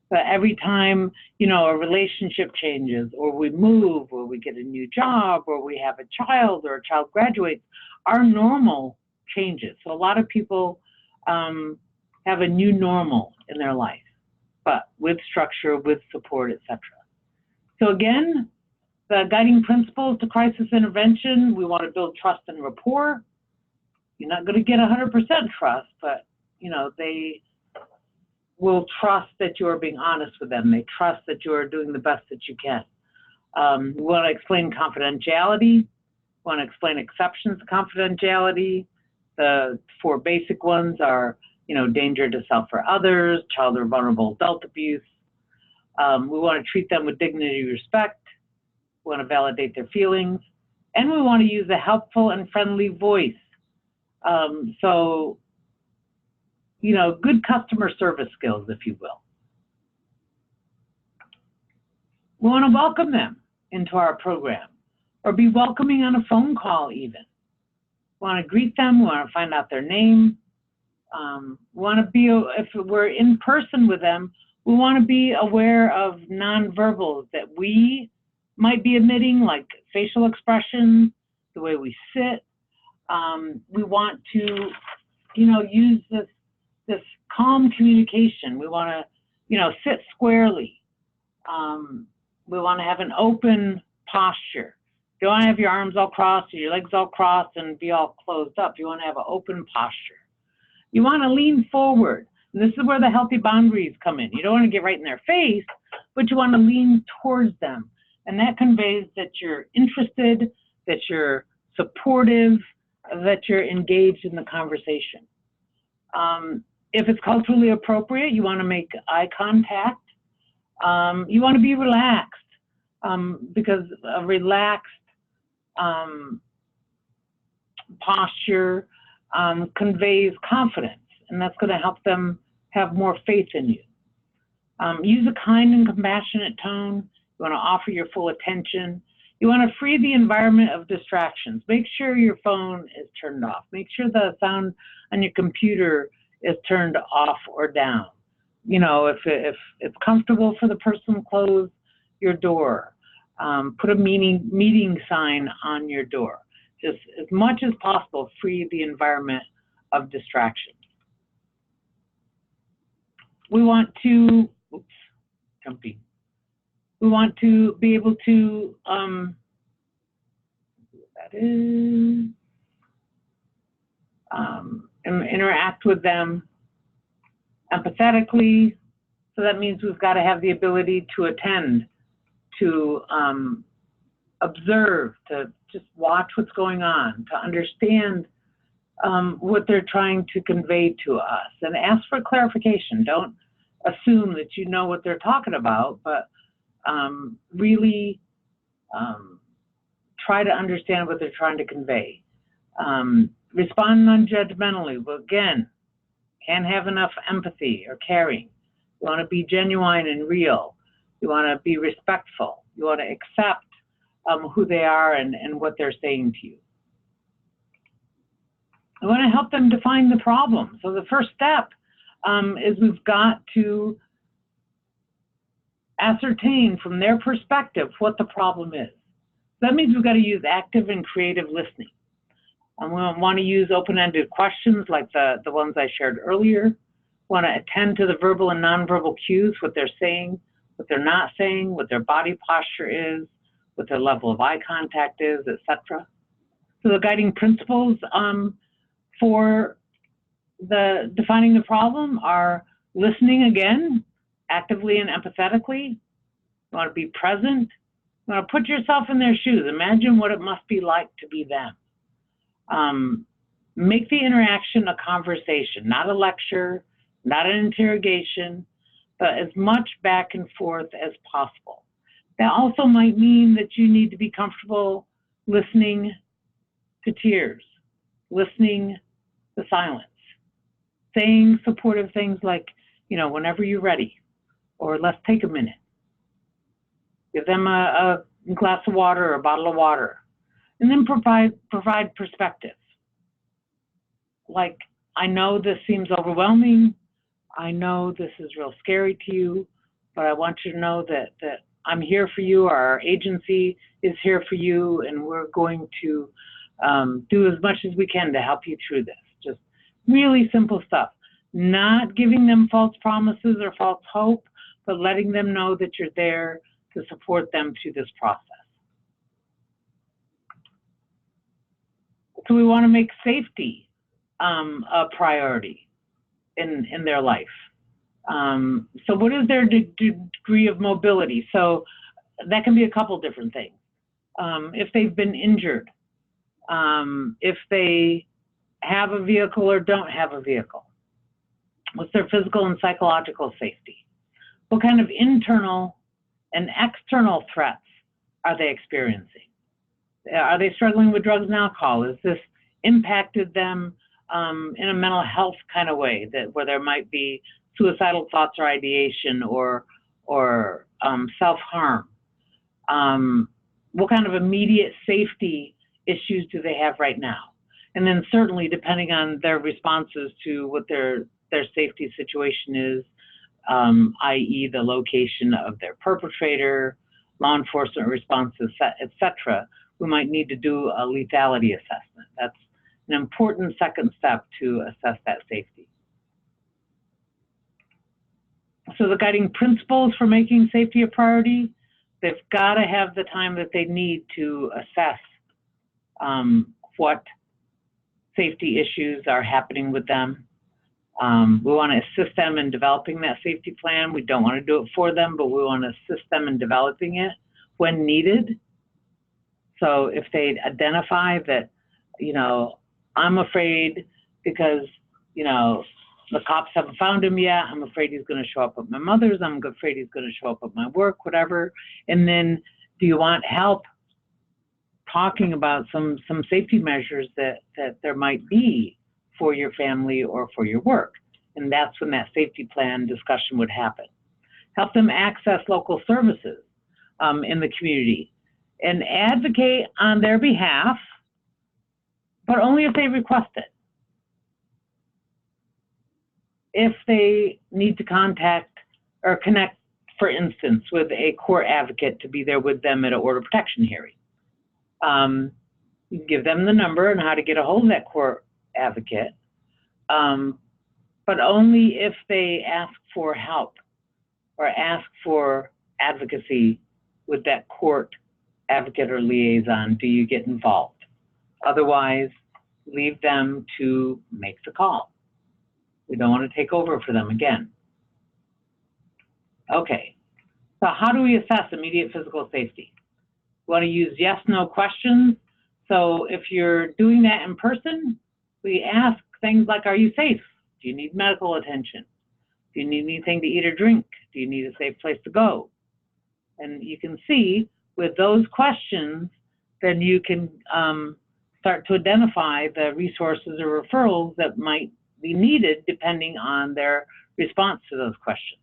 S1: but every time, you know, a relationship changes, or we move, or we get a new job, or we have a child, or a child graduates, our normal changes. So a lot of people have a new normal in their life, but with structure, with support, etc. So again, the guiding principles to crisis intervention, we want to build trust and rapport. You're not going to get 100% trust, but, you know, they will trust that you are being honest with them. They trust that you are doing the best that you can. We want to explain confidentiality. We want to explain exceptions to confidentiality. The 4 basic ones are, you know, danger to self or others, child or vulnerable adult abuse. We want to treat them with dignity and respect. We want to validate their feelings. And we want to use a helpful and friendly voice. So, you know, good customer service skills, if you will. We want to welcome them into our program, or be welcoming on a phone call even. We want to greet them. We want to find out their name. We want to be, if we're in person with them, we want to be aware of nonverbals that we might be emitting, like facial expressions, the way we sit. We want to, you know, use this calm communication. We want to, you know, sit squarely. We want to have an open posture. You don't want to have your arms all crossed or your legs all crossed and be all closed up. You want to have an open posture. You want to lean forward. And this is where the healthy boundaries come in. You don't want to get right in their face, but you want to lean towards them. And that conveys that you're interested, that you're supportive, that you're engaged in the conversation. If it's culturally appropriate, you want to make eye contact. You want to be relaxed, because a relaxed posture conveys confidence, and that's going to help them have more faith in you. Use a kind and compassionate tone. You want to offer your full attention. You want to free the environment of distractions. Make sure your phone is turned off. Make sure the sound on your computer is turned off or down. You know, if it's comfortable for the person, close your door. Put a meeting sign on your door. Just as much as possible, free the environment of distraction. We want to, we want to be able to, interact with them empathetically. So that means we've got to have the ability to attend, to observe, to just watch what's going on, to understand what they're trying to convey to us, and ask for clarification. Don't assume that you know what they're talking about, but really try to understand what they're trying to convey. Respond non-judgmentally. Well, again, can't have enough empathy or caring. You want to be genuine and real. You want to be respectful. You want to accept who they are and what they're saying to you. I want to help them define the problem. So the first step is we've got to ascertain from their perspective what the problem is. That means we've got to use active and creative listening. And we want to use open-ended questions like the ones I shared earlier. We want to attend to the verbal and nonverbal cues, what they're saying, what they're not saying, what their body posture is, what their level of eye contact is, etc. So the guiding principles for The defining the problem are listening again, actively and empathetically. You want to be present. You want to put yourself in their shoes. Imagine what it must be like to be them. Make the interaction a conversation, not a lecture, not an interrogation, but as much back and forth as possible. That also might mean that you need to be comfortable listening to tears, listening to silence, saying supportive things like, whenever you're ready, or let's take a minute. Give them a glass of water or a bottle of water, and then provide perspective. Like, I know this seems overwhelming. I know this is real scary to you, but I want you to know that I'm here for you. Our agency is here for you, and we're going to do as much as we can to help you through this. Just really simple stuff. Not giving them false promises or false hope, but letting them know that you're there to support them through this process. So we want to make safety a priority in their life. So what is their degree of mobility? So that can be a couple different things. If they've been injured, if they have a vehicle or don't have a vehicle, what's their physical and psychological safety? What kind of internal and external threats are they experiencing? Are they struggling with drugs and alcohol? Is this impacted them in a mental health kind of way, where there might be suicidal thoughts or ideation or self-harm? What kind of immediate safety issues do they have right now? And then certainly, depending on their responses to what their safety situation is, i.e. the location of their perpetrator, law enforcement responses, etc., we might need to do a lethality assessment. That's an important second step to assess that safety. So the guiding principles for making safety a priority, they've got to have the time that they need to assess what safety issues are happening with them. We want to assist them in developing that safety plan. We don't want to do it for them, but we want to assist them in developing it when needed. So if they identify that, I'm afraid because, the cops haven't found him yet, I'm afraid he's going to show up at my mother's, I'm afraid he's going to show up at my work, whatever. And then do you want help talking about some safety measures that there might be for your family or for your work? And that's when that safety plan discussion would happen. Help them access local services in the community and advocate on their behalf, but only if they request it. If they need to contact or connect, for instance, with a court advocate to be there with them at an order protection hearing, you give them the number and how to get a hold of that court advocate, but only if they ask for help or ask for advocacy with that court advocate or liaison do you get involved. Otherwise, leave them to make the call. We don't want to take over for them again. Okay, so how do we assess immediate physical safety? We want to use yes/no questions. So if you're doing that in person, we ask things like, are you safe? Do you need medical attention? Do you need anything to eat or drink? Do you need a safe place to go? And you can see with those questions, then you can start to identify the resources or referrals that might be needed depending on their response to those questions.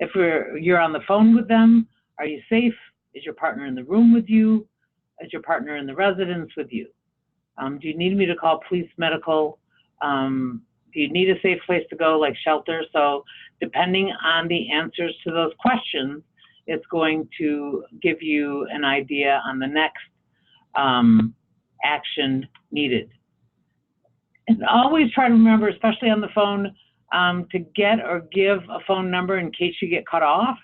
S1: If you're on the phone with them, are you safe? Is your partner in the room with you? Is your partner in the residence with you? Do you need me to call police, medical? Do you need a safe place to go, like shelter? So depending on the answers to those questions, it's going to give you an idea on the next action needed. And always try to remember, especially on the phone, to get or give a phone number in case you get cut off.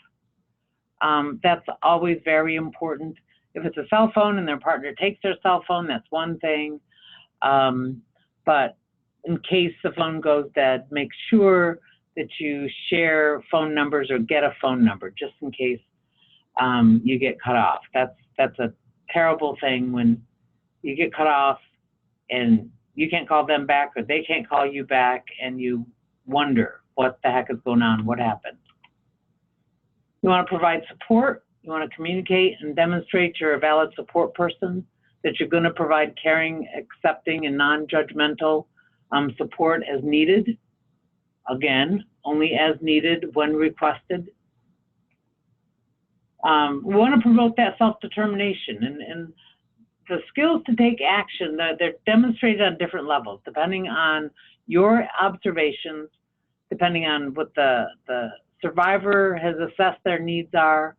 S1: That's always very important. If it's a cell phone and their partner takes their cell phone, that's one thing. But in case the phone goes dead, make sure that you share phone numbers or get a phone number just in case you get cut off. That's a terrible thing when you get cut off and you can't call them back or they can't call you back and you wonder what the heck is going on, what happened. You want to provide support. You want to communicate and demonstrate you're a valid support person, that you're going to provide caring, accepting, and non-judgmental support as needed. Again, only as needed when requested. We want to promote that self-determination, and the skills to take action, they're demonstrated on different levels, depending on your observations, depending on what the survivor has assessed their needs are,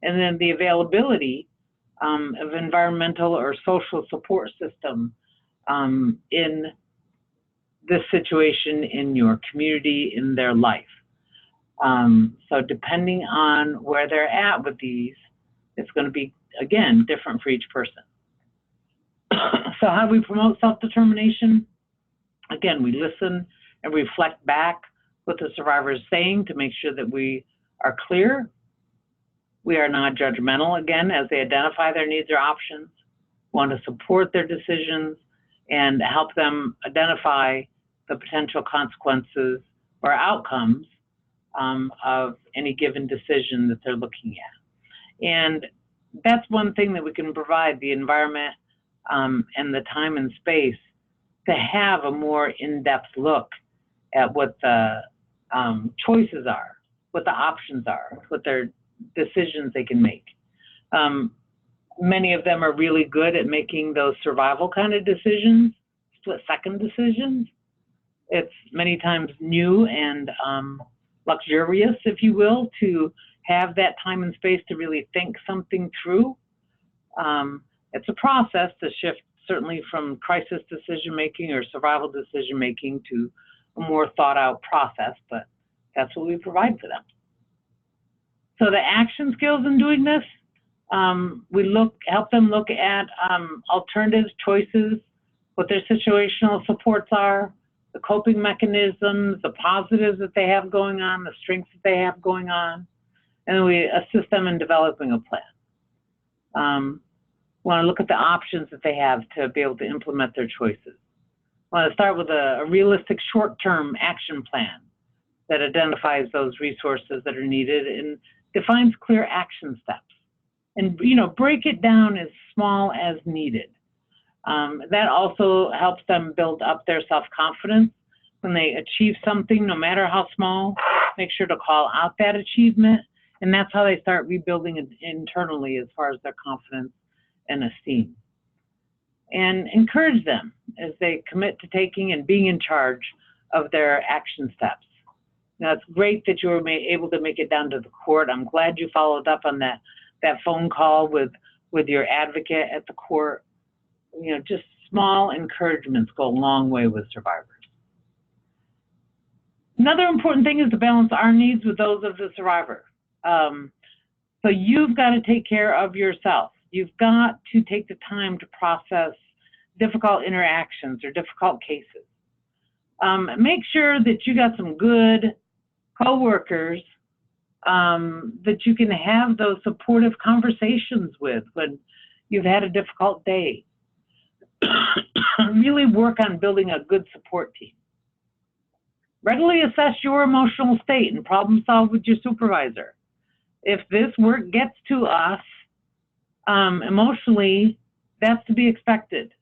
S1: and then the availability of environmental or social support system in this situation, in your community, in their life. So depending on where they're at with these, it's going to be, again, different for each person. So how do we promote self-determination? Again, we listen and reflect back what the survivor is saying to make sure that we are clear. We are not judgmental, again, as they identify their needs or options. We want to support their decisions and help them identify the potential consequences or outcomes of any given decision that they're looking at. And that's one thing that we can provide, the environment and the time and space to have a more in-depth look at what the choices are, what the options are, what their decisions they can make. Many of them are really good at making those survival kind of decisions, split-second decisions. It's many times new and luxurious, if you will, to have that time and space to really think something through. It's a process to shift certainly from crisis decision-making or survival decision-making to a more thought-out process, but that's what we provide for them. So the action skills in doing this, we help them look at alternatives, choices, what their situational supports are, the coping mechanisms, the positives that they have going on, the strengths that they have going on, and then we assist them in developing a plan. We want to look at the options that they have to be able to implement their choices. We want to start with a realistic short-term action plan that identifies those resources that are needed and defines clear action steps. And break it down as small as needed. That also helps them build up their self-confidence. When they achieve something, no matter how small, make sure to call out that achievement. And that's how they start rebuilding it internally as far as their confidence and esteem. And encourage them as they commit to taking and being in charge of their action steps. Now, it's great that you were able to make it down to the court. I'm glad you followed up on that phone call with your advocate at the court. Just small encouragements go a long way with survivors. Another important thing is to balance our needs with those of the survivor. So you've got to take care of yourself. You've got to take the time to process difficult interactions or difficult cases. Make sure that you got some good coworkers that you can have those supportive conversations with when you've had a difficult day. Really work on building a good support team. Regularly assess your emotional state and problem solve with your supervisor. If this work gets to us emotionally, that's to be expected.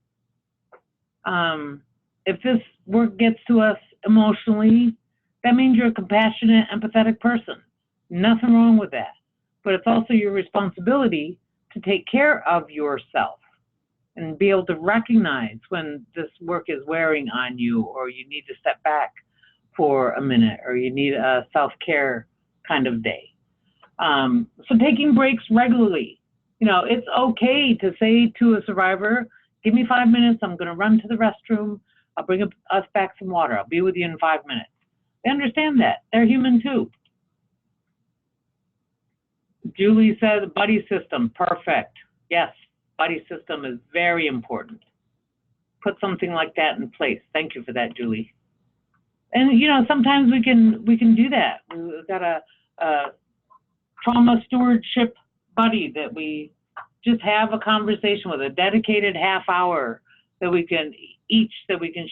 S1: If this work gets to us emotionally, that means you're a compassionate, empathetic person. Nothing wrong with that. But it's also your responsibility to take care of yourself and be able to recognize when this work is wearing on you, or you need to step back for a minute, or you need a self-care kind of day. So taking breaks regularly. It's okay to say to a survivor, give me 5 minutes, I'm going to run to the restroom, I'll bring us back some water, I'll be with you in 5 minutes. They understand that. They're human too. Julie said buddy system, perfect. Yes, buddy system is very important. put something like that in place. Thank you for that, Julie. And you know, sometimes we can do that. We've got a trauma stewardship buddy that we just have a conversation with, a dedicated half hour that we can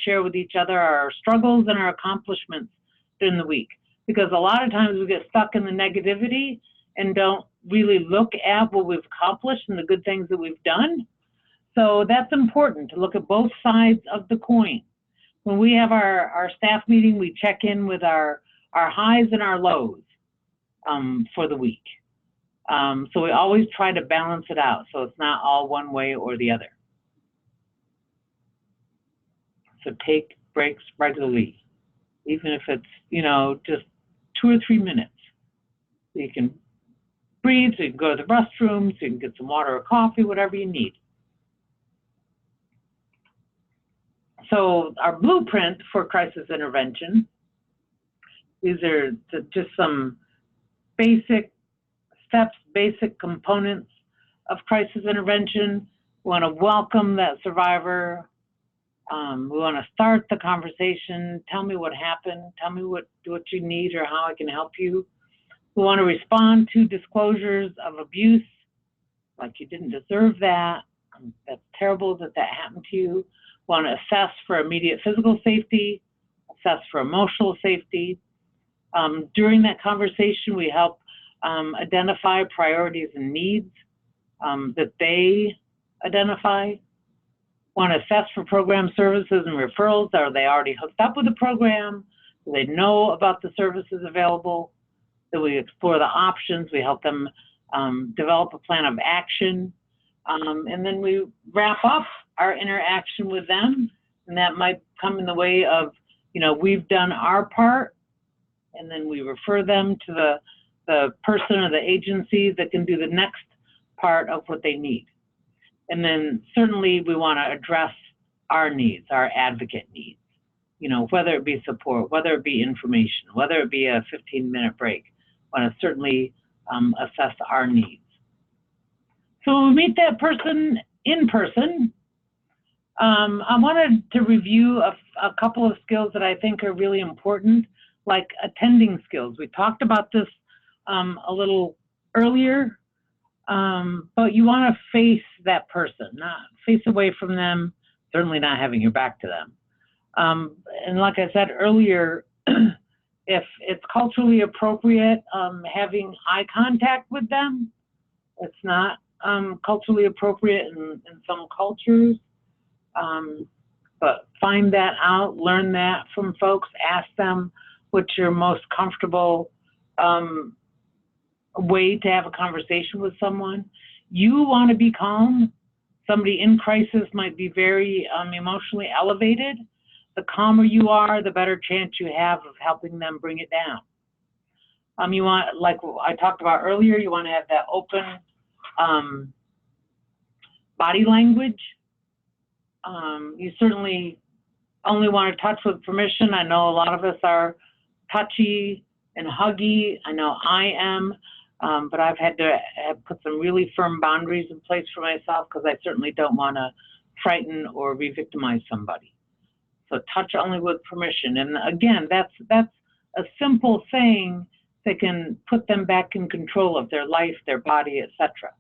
S1: share with each other our struggles and our accomplishments during the week. Because a lot of times we get stuck in the negativity and don't really look at what we've accomplished and the good things that we've done. So that's important, to look at both sides of the coin. When we have our staff meeting, we check in with our highs and our lows for the week. So we always try to balance it out so it's not all one way or the other. So take breaks regularly, even if it's, you know, just 2 or 3 minutes. So you can breathe, so you can go to the restroom, so you can get some water or coffee, whatever you need. So our blueprint for crisis intervention, these are just some basic steps, basic components of crisis intervention. We want to welcome that survivor. We want to start the conversation. Tell me what happened. Tell me what you need or how I can help you. We want to respond to disclosures of abuse, like you didn't deserve that. That's terrible that that happened to you. We want to assess for immediate physical safety, assess for emotional safety. During that conversation, we help identify priorities and needs that they identify. Want to assess for program services and referrals. Are they already hooked up with the program? Do they know about the services available? So we explore the options. We help them develop a plan of action. And then we wrap up our interaction with them. And that might come in the way of, you know, we've done our part. And then we refer them to the person or the agency that can do the next part of what they need. And then certainly we want to address our needs, our advocate needs, you know, whether it be support, whether it be information, whether it be a 15-minute break. We want to certainly assess our needs. So when we meet that person in person, I wanted to review a couple of skills that I think are really important, like attending skills. We talked about this a little earlier. But you want to face that person, not face away from them, certainly not having your back to them. And like I said earlier, if it's culturally appropriate, having eye contact with them, it's not culturally appropriate in some cultures. But find that out, learn that from folks, ask them what's your most comfortable way to have a conversation with someone. You want to be calm. Somebody in crisis might be very emotionally elevated. The calmer you are, the better chance you have of helping them bring it down. You want, like I talked about earlier, you want to have that open body language. You certainly only want to touch with permission. I know a lot of us are touchy and huggy. I know I am. But I've had to put some really firm boundaries in place for myself because I certainly don't want to frighten or re-victimize somebody. So touch only with permission. And again, that's a simple thing that can put them back in control of their life, their body, etc.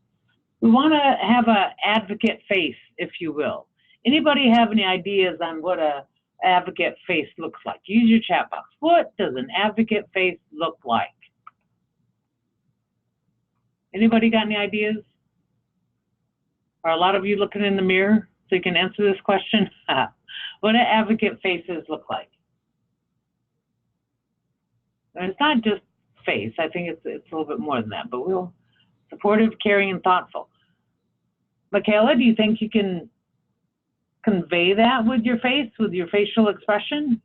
S1: We want to have an advocate face, if you will. Anybody have any ideas on what an advocate face looks like? Use your chat box. What does an advocate face look like? Anybody got any ideas? Are a lot of you looking in the mirror so you can answer this question? What do advocate faces look like? And it's not just face. I think it's a little bit more than that, but we'll supportive, caring, and thoughtful. Michaela, do you think you can convey that with your face, with your facial expression?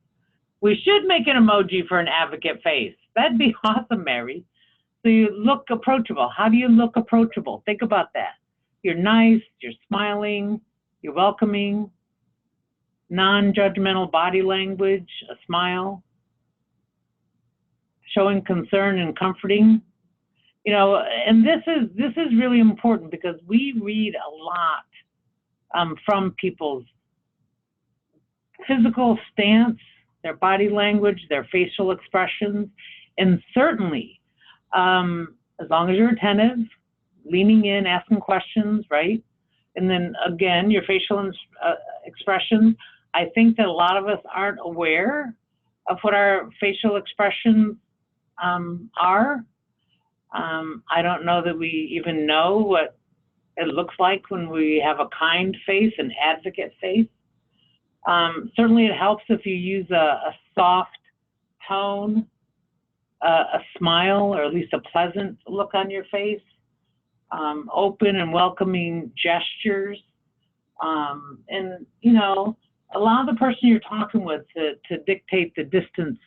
S1: We should make an emoji for an advocate face. That'd be awesome, Mary. So you look approachable. How do you look approachable? Think about that. You're nice, you're smiling, you're welcoming, non-judgmental body language, a smile, showing concern and comforting. You know, and this is really important because we read a lot from people's physical stance, their body language, their facial expressions, and certainly, as long as you're attentive, leaning in, asking questions, right? And then again, your facial expressions. I think that a lot of us aren't aware of what our facial expressions are. I don't know that we even know what it looks like when we have a kind face, an advocate face. Certainly it helps if you use a soft tone, a smile, or at least a pleasant look on your face, open and welcoming gestures, and, you know, allow the person you're talking with to dictate the distance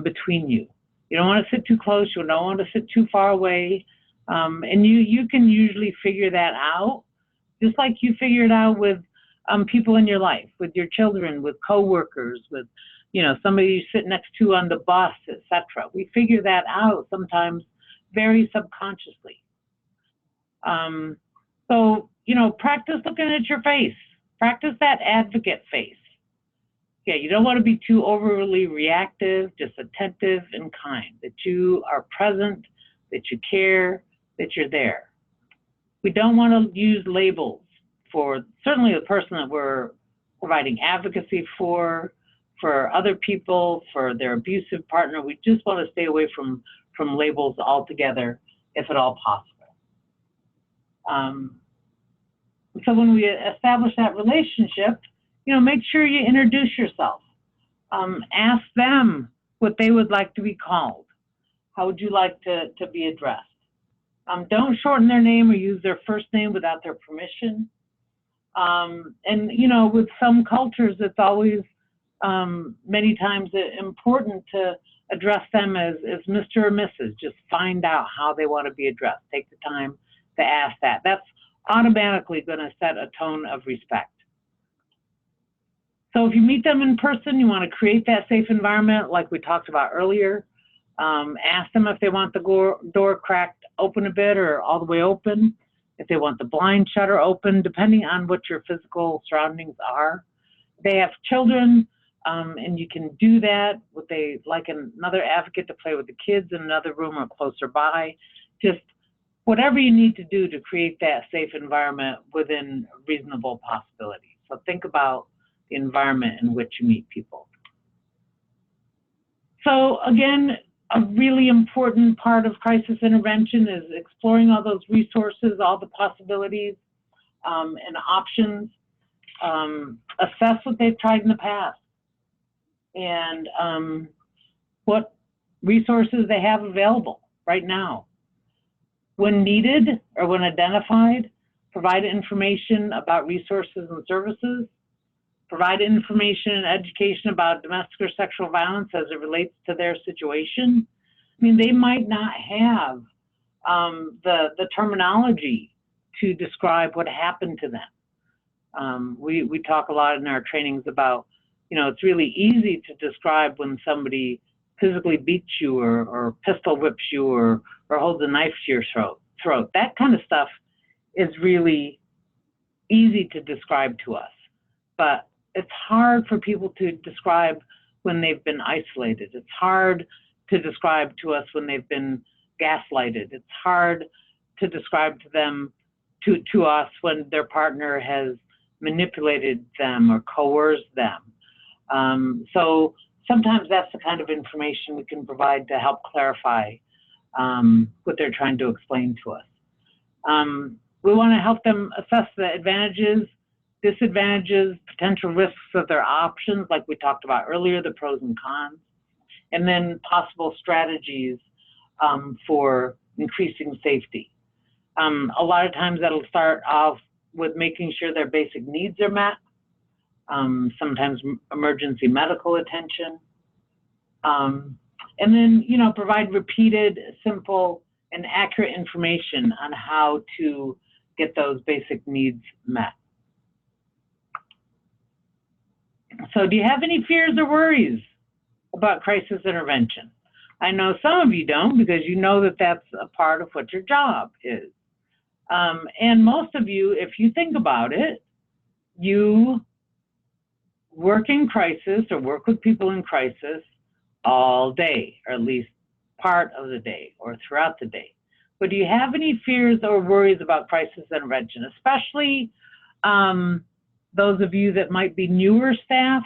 S1: between you. You don't want to sit too close, you don't want to sit too far away, and you can usually figure that out, just like you figure it out with people in your life, with your children, with coworkers, with, you know, somebody you sit next to on the bus, etc. We figure that out sometimes very subconsciously. So, you know, practice looking at your face. Practice that advocate face. Yeah, you don't want to be too overly reactive, just attentive and kind, that you are present, that you care, that you're there. We don't want to use labels for certainly the person that we're providing advocacy for other people, for their abusive partner. We just want to stay away from labels altogether, if at all possible. So when we establish that relationship, you know, make sure you introduce yourself. Ask them what they would like to be called. How would you like to be addressed? Don't shorten their name or use their first name without their permission. And, you know, with some cultures, it's always many times important to address them as Mr. or Mrs. Just find out how they want to be addressed. Take the time to ask that. That's automatically going to set a tone of respect. So if you meet them in person, you want to create that safe environment like we talked about earlier. Ask them if they want the door cracked open a bit or all the way open, if they want the blind shutter open, depending on what your physical surroundings are. If they have children, and you can do that, would they like another advocate to play with the kids in another room or closer by? Just whatever you need to do to create that safe environment within reasonable possibilities. So think about the environment in which you meet people. So again, a really important part of crisis intervention is exploring all those resources, all the possibilities and options. Assess what they've tried in the past and what resources they have available right now. When needed or when identified, provide information about resources and services. Provide information and education about domestic or sexual violence as it relates to their situation. I mean, they might not have the terminology to describe what happened to them. We talk a lot in our trainings about, you know, it's really easy to describe when somebody physically beats you or pistol whips you or holds a knife to your throat. That kind of stuff is really easy to describe to us. But it's hard for people to describe when they've been isolated. It's hard to describe to us when they've been gaslighted. It's hard to describe to them, to us, when their partner has manipulated them or coerced them. So sometimes that's the kind of information we can provide to help clarify what they're trying to explain to us. We want to help them assess the advantages, disadvantages, potential risks of their options, like we talked about earlier, the pros and cons, and then possible strategies for increasing safety. A lot of times that'll start off with making sure their basic needs are met, sometimes emergency medical attention, and then, you know, provide repeated, simple, and accurate information on how to get those basic needs met. So do you have any fears or worries about crisis intervention? I know some of you don't, because you know that that's a part of what your job is. And most of you, if you think about it, you work in crisis or work with people in crisis all day, or at least part of the day or throughout the day. But do you have any fears or worries about crisis intervention, especially those of you that might be newer staff?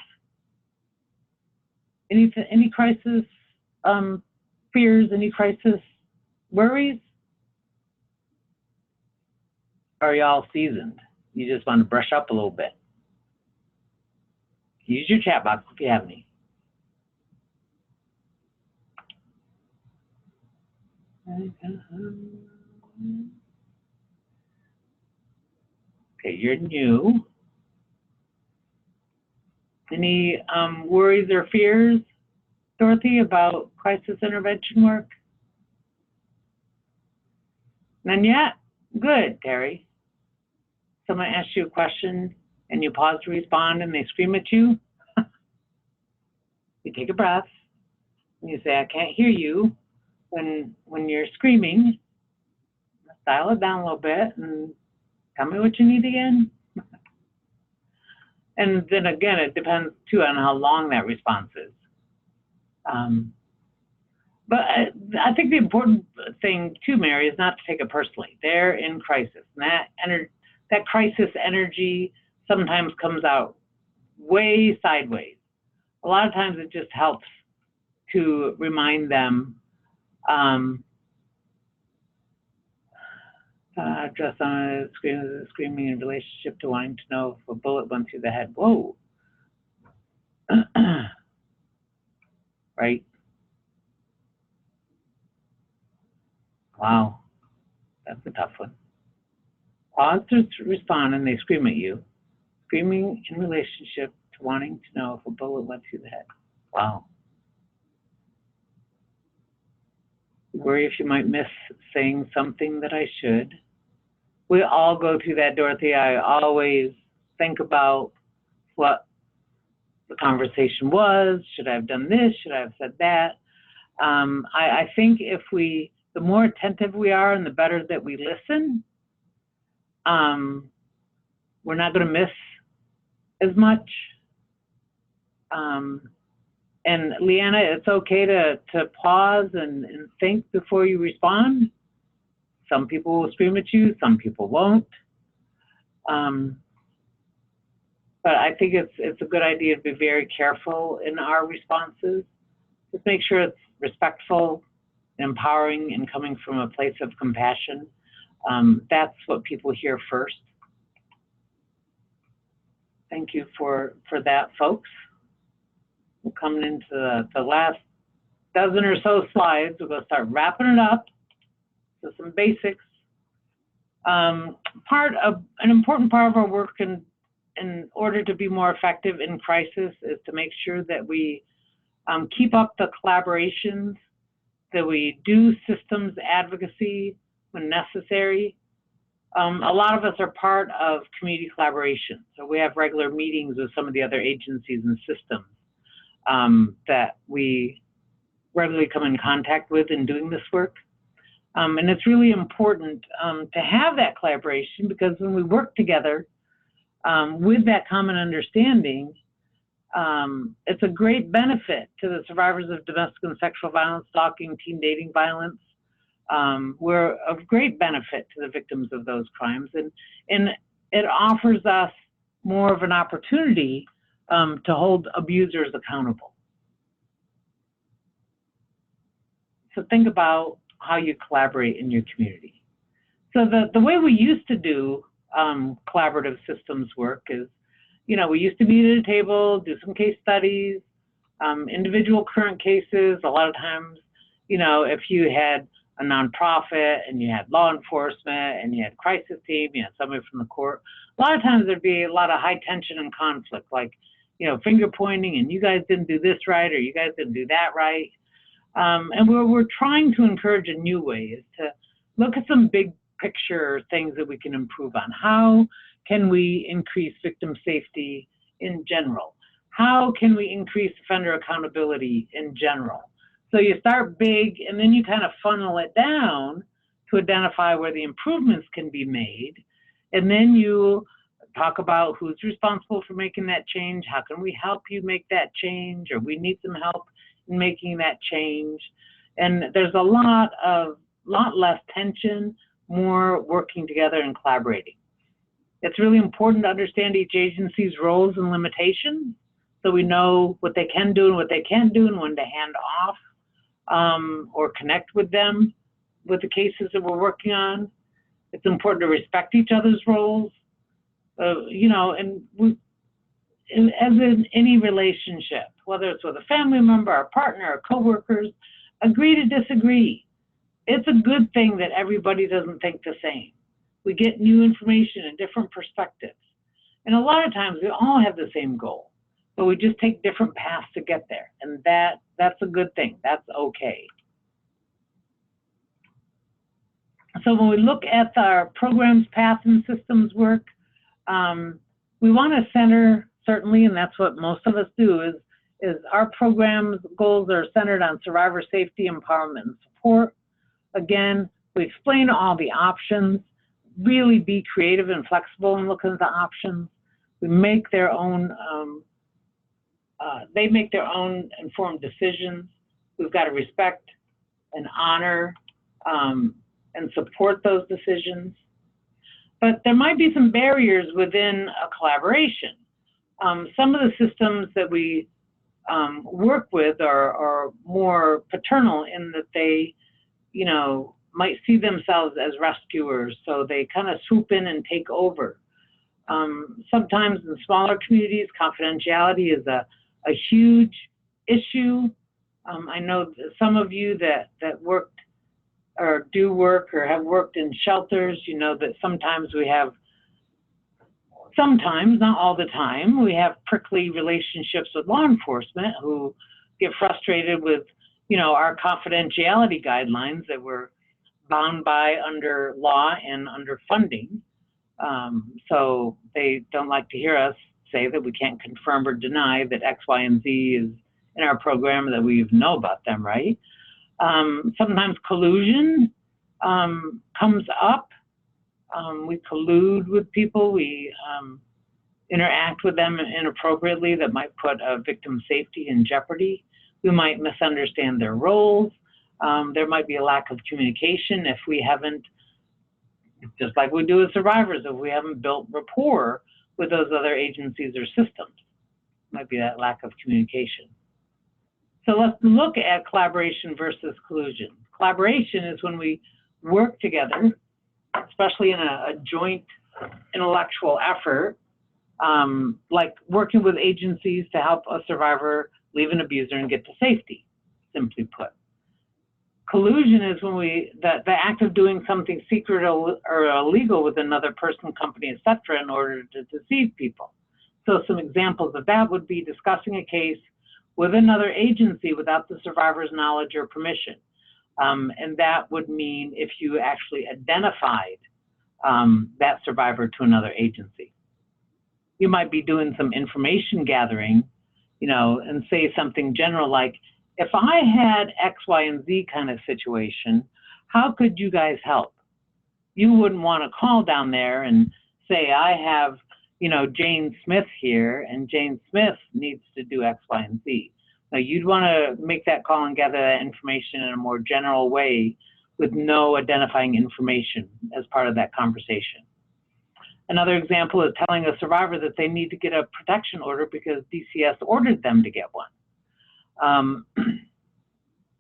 S1: Any crisis fears, any crisis worries? Or are you all seasoned? You just want to brush up a little bit? Use your chat box if you have any. Okay, you're new. Any worries or fears, Dorothy, about crisis intervention work? None yet? Good, Terry. Someone asks you a question and you pause to respond and they scream at you. You take a breath and you say, I can't hear you. When you're screaming, dial it down a little bit and tell me what you need again. And then again, it depends too on how long that response is. But I think the important thing too, Mary, is not to take it personally. They're in crisis. And that crisis energy sometimes comes out way sideways. A lot of times it just helps to remind them just on screaming in relationship to wanting to know if a bullet went through the head. Whoa. Right? Wow. That's a tough one. Pause to respond and they scream at you. Screaming in relationship to wanting to know if a bullet went through the head. Wow. Worry if you might miss saying something that I should. We all go through that, Dorothy. I always think about what the conversation was. Should I have done this? Should I have said that? I think the more attentive we are and the better that we listen, we're not going to miss as much. And Leanna, it's okay to pause and think before you respond. Some people will scream at you, some people won't. But I think it's a good idea to be very careful in our responses. Just make sure it's respectful, empowering, and coming from a place of compassion. That's what people hear first. Thank you for that, folks. We're coming into the last dozen or so slides. We're going to start wrapping it up. So some basics. An important part of our work in order to be more effective in crisis is to make sure that we keep up the collaborations, that we do systems advocacy when necessary. A lot of us are part of community collaboration. So we have regular meetings with some of the other agencies and systems that we regularly come in contact with in doing this work. And it's really important to have that collaboration, because when we work together with that common understanding, it's a great benefit to the survivors of domestic and sexual violence, stalking, teen dating violence. We're of great benefit to the victims of those crimes, and it offers us more of an opportunity to hold abusers accountable. So think about how you collaborate in your community. So the way we used to do collaborative systems work is, we used to meet at a table, do some case studies, individual current cases. A lot of times, if you had a nonprofit and you had law enforcement and you had crisis team, you had somebody from the court, a lot of times there'd be a lot of high tension and conflict, like, finger pointing and you guys didn't do this right or you guys didn't do that right. And we're trying to encourage a new way is to look at some big picture things that we can improve on. How can we increase victim safety in general? How can we increase offender accountability in general? So you start big and then you kind of funnel it down to identify where the improvements can be made. And then you talk about who's responsible for making that change, how can we help you make that change, or we need some help in making that change. And there's a lot less tension, more working together and collaborating. It's really important to understand each agency's roles and limitations so we know what they can do and what they can't do and when to hand off or connect with them with the cases that we're working on. It's important to respect each other's roles, you know, and as in any relationship, whether it's with a family member, a partner, or coworkers, agree to disagree. It's a good thing that everybody doesn't think the same. We get new information and different perspectives. And a lot of times we all have the same goal, but we just take different paths to get there. And that's a good thing. That's okay. So when we look at our programs, path, and systems work, we want to center, certainly, and that's what most of us do, is our programs goals are centered on survivor safety, empowerment, and support. Again, we explain all the options, really be creative and flexible and look at the options. We make their own, they make their own informed decisions. We've got to respect and honor and support those decisions. But there might be some barriers within a collaboration. Some of the systems that we work with are more paternal in that they, you know, might see themselves as rescuers, so they kind of swoop in and take over. Sometimes in smaller communities, confidentiality is a huge issue. I know that some of you that worked or do work or have worked in shelters, you know that sometimes, not all the time, we have prickly relationships with law enforcement who get frustrated with, you know, our confidentiality guidelines that we're bound by under law and under funding. So they don't like to hear us say that we can't confirm or deny that X, Y, and Z is in our program, that we know about them, right? Sometimes collusion comes up. We collude with people. We interact with them inappropriately that might put a victim's safety in jeopardy. We might misunderstand their roles. There might be a lack of communication if we haven't, just like we do with survivors, if we haven't built rapport with those other agencies or systems. Might be that lack of communication. So let's look at collaboration versus collusion. Collaboration is when we work together, especially in a joint intellectual effort, like working with agencies to help a survivor leave an abuser and get to safety, simply put. Collusion is when the act of doing something secret or illegal with another person, company, etc., in order to deceive people. So some examples of that would be discussing a case with another agency without the survivor's knowledge or permission. And that would mean if you actually identified that survivor to another agency. You might be doing some information gathering, you know, and say something general like, if I had X, Y, and Z kind of situation, how could you guys help? You wouldn't want to call down there and say, I have, you know, Jane Smith here, and Jane Smith needs to do X, Y, and Z. Now, you'd want to make that call and gather that information in a more general way with no identifying information as part of that conversation. Another example is telling a survivor that they need to get a protection order because DCS ordered them to get one.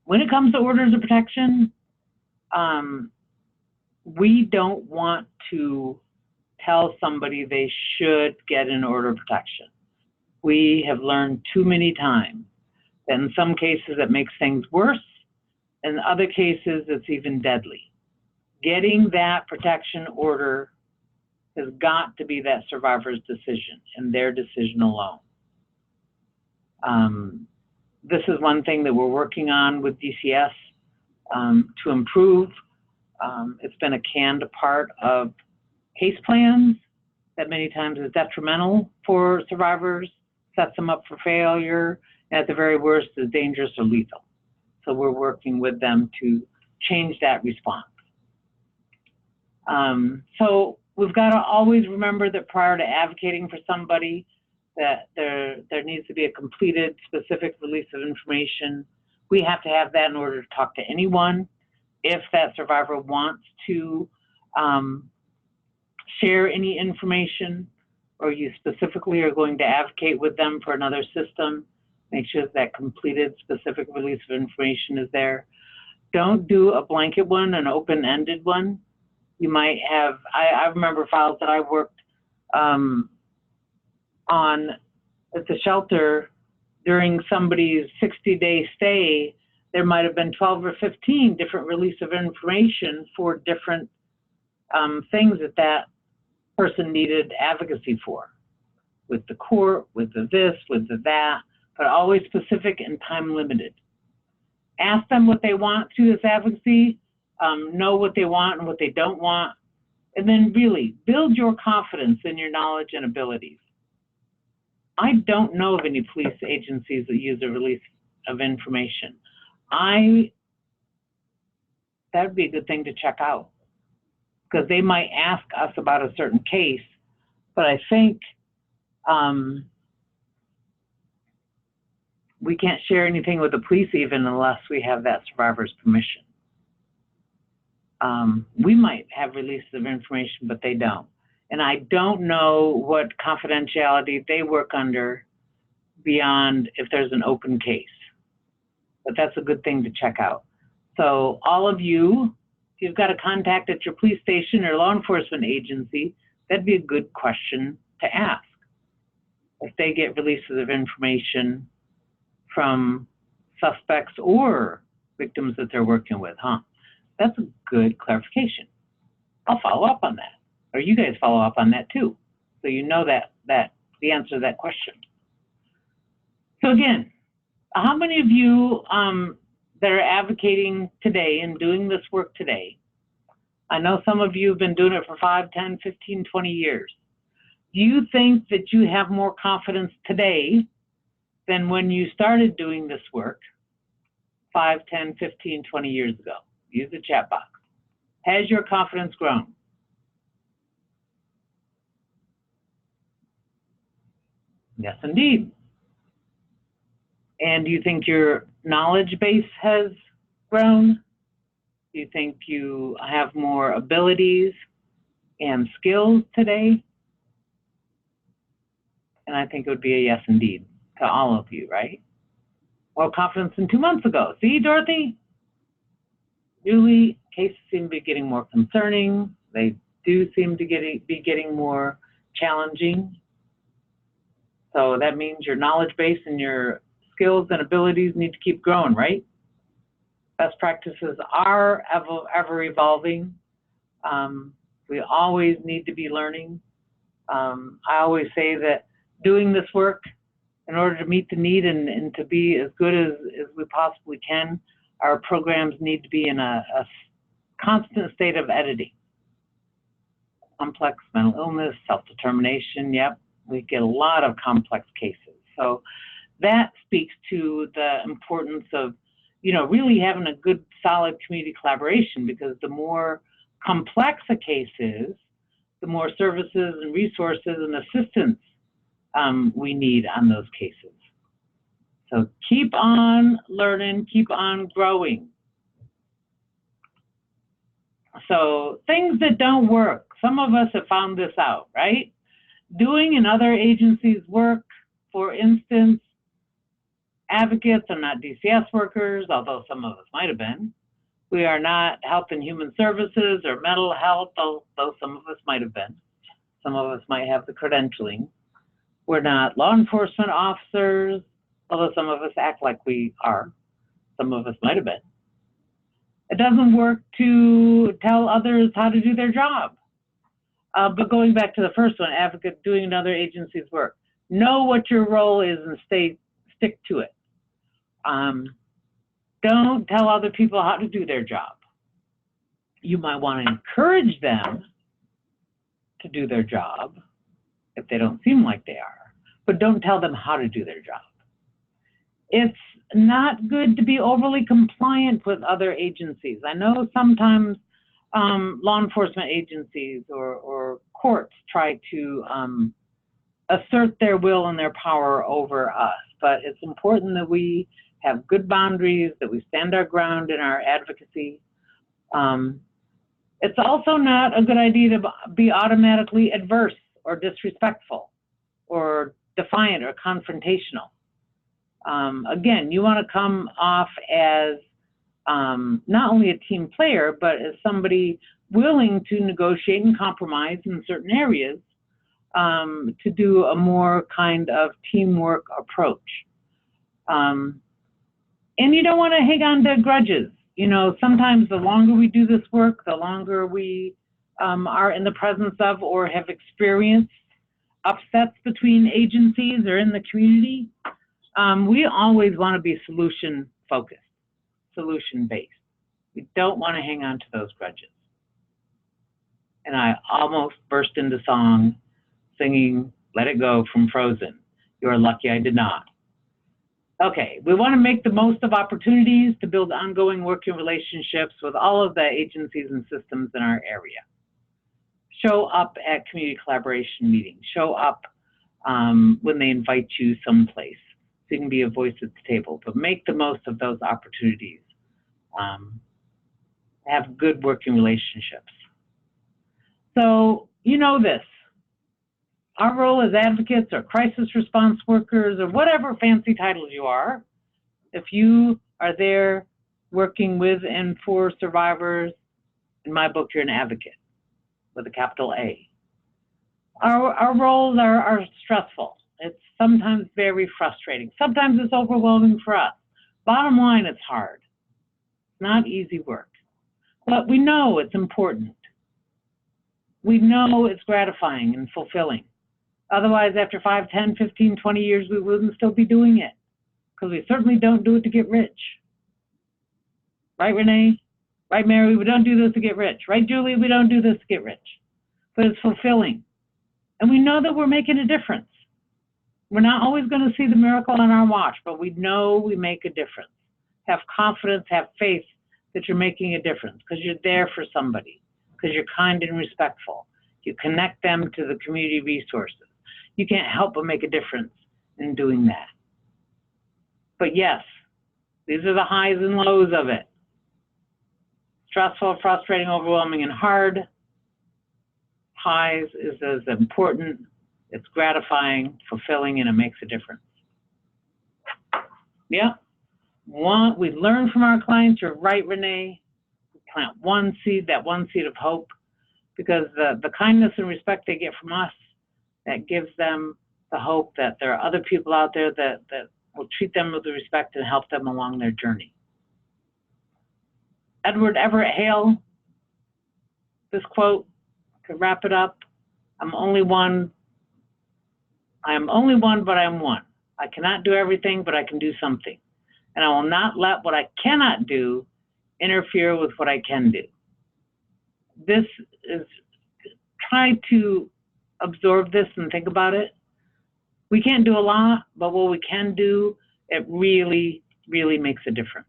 S1: When it comes to orders of protection, we don't want to tell somebody they should get an order of protection. We have learned too many times that in some cases it makes things worse, in other cases it's even deadly. Getting that protection order has got to be that survivor's decision and their decision alone. This is one thing that we're working on with DCS to improve. It's been a canned part of case plans that many times is detrimental for survivors, sets them up for failure, and at the very worst is dangerous or lethal. So we're working with them to change that response. So we've got to always remember that prior to advocating for somebody, that there needs to be a completed specific release of information. We have to have that in order to talk to anyone. If that survivor wants to share any information, or you specifically are going to advocate with them for another system, make sure that completed specific release of information is there. Don't do a blanket one, an open-ended one. You might have, I remember files that I worked on at the shelter during somebody's 60-day stay. There might have been 12 or 15 different release of information for different things that person needed advocacy for, with the court, with the this, with the that, but always specific and time limited. Ask them what they want through this advocacy, know what they want and what they don't want, and then really build your confidence in your knowledge and abilities. I don't know of any police agencies that use a release of information. That would be a good thing to check out, because they might ask us about a certain case, but I think we can't share anything with the police even unless we have that survivor's permission. We might have releases of information, but they don't. And I don't know what confidentiality they work under beyond if there's an open case. But that's a good thing to check out. So all of you, if you've got a contact at your police station or law enforcement agency, that'd be a good question to ask. If they get releases of information from suspects or victims that they're working with, That's a good clarification. I'll follow up on that, or you guys follow up on that too, so you know that the answer to that question. So again, how many of you that are advocating today and doing this work today, I know some of you have been doing it for 5, 10, 15, 20 years. Do you think that you have more confidence today than when you started doing this work 5, 10, 15, 20 years ago? Use the chat box. Has your confidence grown? Yes, indeed. And do you think your knowledge base has grown? Do you think you have more abilities and skills today? And I think it would be a yes, indeed, to all of you, right? More confidence than 2 months ago. See, Dorothy? Newly, cases seem to be getting more concerning. They do seem to be getting more challenging. So that means your knowledge base and your skills and abilities need to keep growing, right? Best practices are ever evolving. We always need to be learning. I always say that doing this work in order to meet the need and to be as good as we possibly can, our programs need to be in a constant state of editing. Complex mental illness, self-determination, yep, we get a lot of complex cases. So that speaks to the importance of, really having a good, solid community collaboration, because the more complex a case is, the more services and resources and assistance we need on those cases. So keep on learning, keep on growing. So things that don't work, some of us have found this out, right? Doing in other agencies' work, for instance, advocates are not DCS workers, although some of us might have been. We are not health and human services or mental health, although some of us might have been. Some of us might have the credentialing. We're not law enforcement officers, although some of us act like we are. Some of us might have been. It doesn't work to tell others how to do their job. But going back to the first one, advocate doing another agency's work. Know what your role is and stick to it. Don't tell other people how to do their job. You might want to encourage them to do their job if they don't seem like they are, but don't tell them how to do their job. It's not good to be overly compliant with other agencies. I know sometimes law enforcement agencies or courts try to assert their will and their power over us. But it's important that we have good boundaries, that we stand our ground in our advocacy. It's also not a good idea to be automatically adverse or disrespectful or defiant or confrontational. Again, you want to come off as not only a team player, but as somebody willing to negotiate and compromise in certain areas to do a more kind of teamwork approach. And you don't want to hang on to grudges. You know, sometimes the longer we do this work, the longer we are in the presence of or have experienced upsets between agencies or in the community, we always want to be solution-focused, solution-based. We don't want to hang on to those grudges. And I almost burst into song singing Let It Go from Frozen. You're lucky I did not. Okay, we want to make the most of opportunities to build ongoing working relationships with all of the agencies and systems in our area. Show up at community collaboration meetings. Show up when they invite you someplace so you can be a voice at the table. But make the most of those opportunities. Have good working relationships. So you know this. Our role as advocates or crisis response workers or whatever fancy titles you are, if you are there working with and for survivors, in my book, you're an advocate with a capital A. Our roles are stressful. It's sometimes very frustrating. Sometimes it's overwhelming for us. Bottom line, it's hard. It's not easy work. But we know it's important. We know it's gratifying and fulfilling. Otherwise, after 5, 10, 15, 20 years, we wouldn't still be doing it, because we certainly don't do it to get rich. Right, Renee? Right, Mary? We don't do this to get rich. Right, Julie? We don't do this to get rich. But it's fulfilling. And we know that we're making a difference. We're not always going to see the miracle on our watch, but we know we make a difference. Have confidence, have faith that you're making a difference, because you're there for somebody, because you're kind and respectful. You connect them to the community resources. You can't help but make a difference in doing that. But yes, these are the highs and lows of it. Stressful, frustrating, overwhelming, and hard. Highs is as important. It's gratifying, fulfilling, and it makes a difference. Yeah. We learn from our clients. You're right, Renee. We plant one seed, that one seed of hope, because the kindness and respect they get from us, that gives them the hope that there are other people out there that will treat them with respect and help them along their journey. Edward Everett Hale, this quote, to wrap it up, I am only one, but I am one. I cannot do everything, but I can do something. And I will not let what I cannot do interfere with what I can do. This is, try to absorb this and think about it. We can't do a lot, but what we can do, it really, really makes a difference.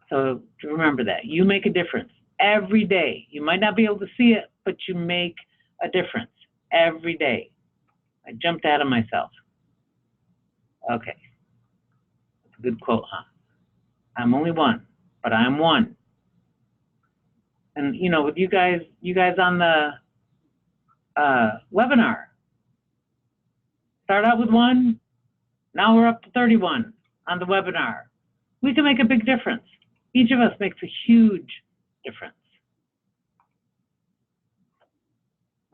S1: So remember that. You make a difference every day. You might not be able to see it, but you make a difference every day. I jumped out of myself. Okay. That's a good quote, huh? I'm only one, but I'm one. And you know, with you guys on the webinar, start out with one, now we're up to 31 on the webinar. We can make a big difference. Each of us makes a huge difference.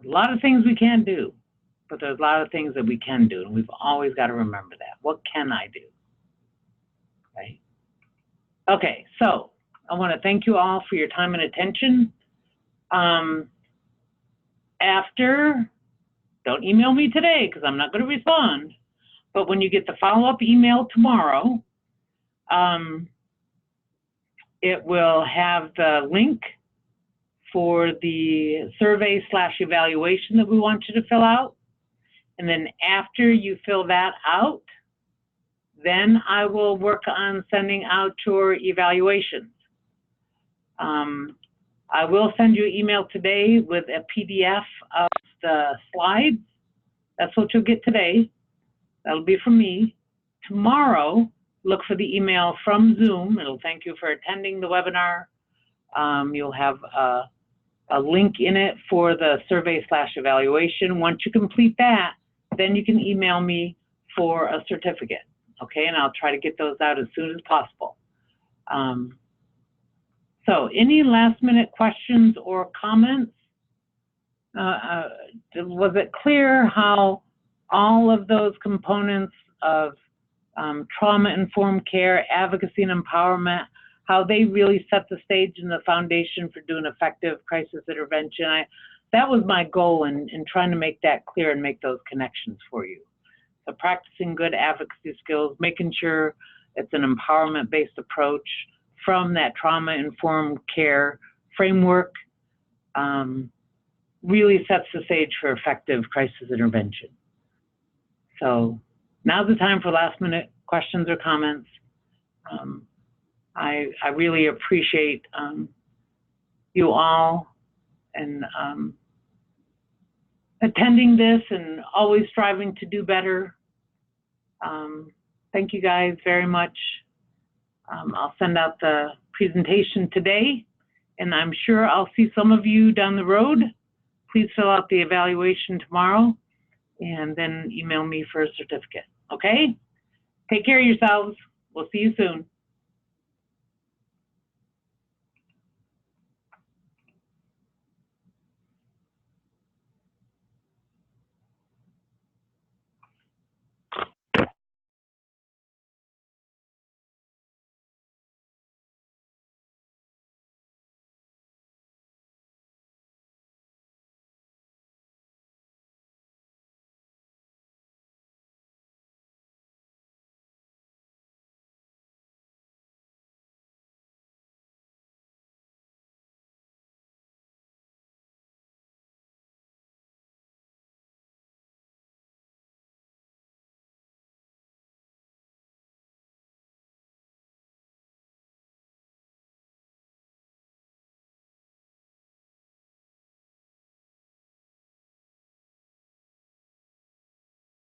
S1: A lot of things we can't do, but there's a lot of things that we can do, and we've always got to remember that. What can I do? Right? Okay, so I want to thank you all for your time and attention. Don't email me today because I'm not going to respond, but when you get the follow-up email tomorrow, it will have the link for the survey/evaluation that we want you to fill out. And then after you fill that out, then I will work on sending out your evaluations. I will send you an email today with a PDF of the slides. That's what you'll get today. That'll be from me. Tomorrow, look for the email from Zoom. It'll thank you for attending the webinar. You'll have a link in it for the survey/evaluation. Once you complete that, then you can email me for a certificate, okay? And I'll try to get those out as soon as possible. So any last minute questions or comments? Was it clear how all of those components of trauma-informed care, advocacy and empowerment, how they really set the stage and the foundation for doing effective crisis intervention? That was my goal in trying to make that clear and make those connections for you. So practicing good advocacy skills, making sure it's an empowerment-based approach from that trauma-informed care framework really sets the stage for effective crisis intervention. So now's the time for last-minute questions or comments. I really appreciate you all and attending this and always striving to do better. Thank you guys very much. I'll send out the presentation today, and I'm sure I'll see some of you down the road. Please fill out the evaluation tomorrow and then email me for a certificate, okay? Take care of yourselves. We'll see you soon.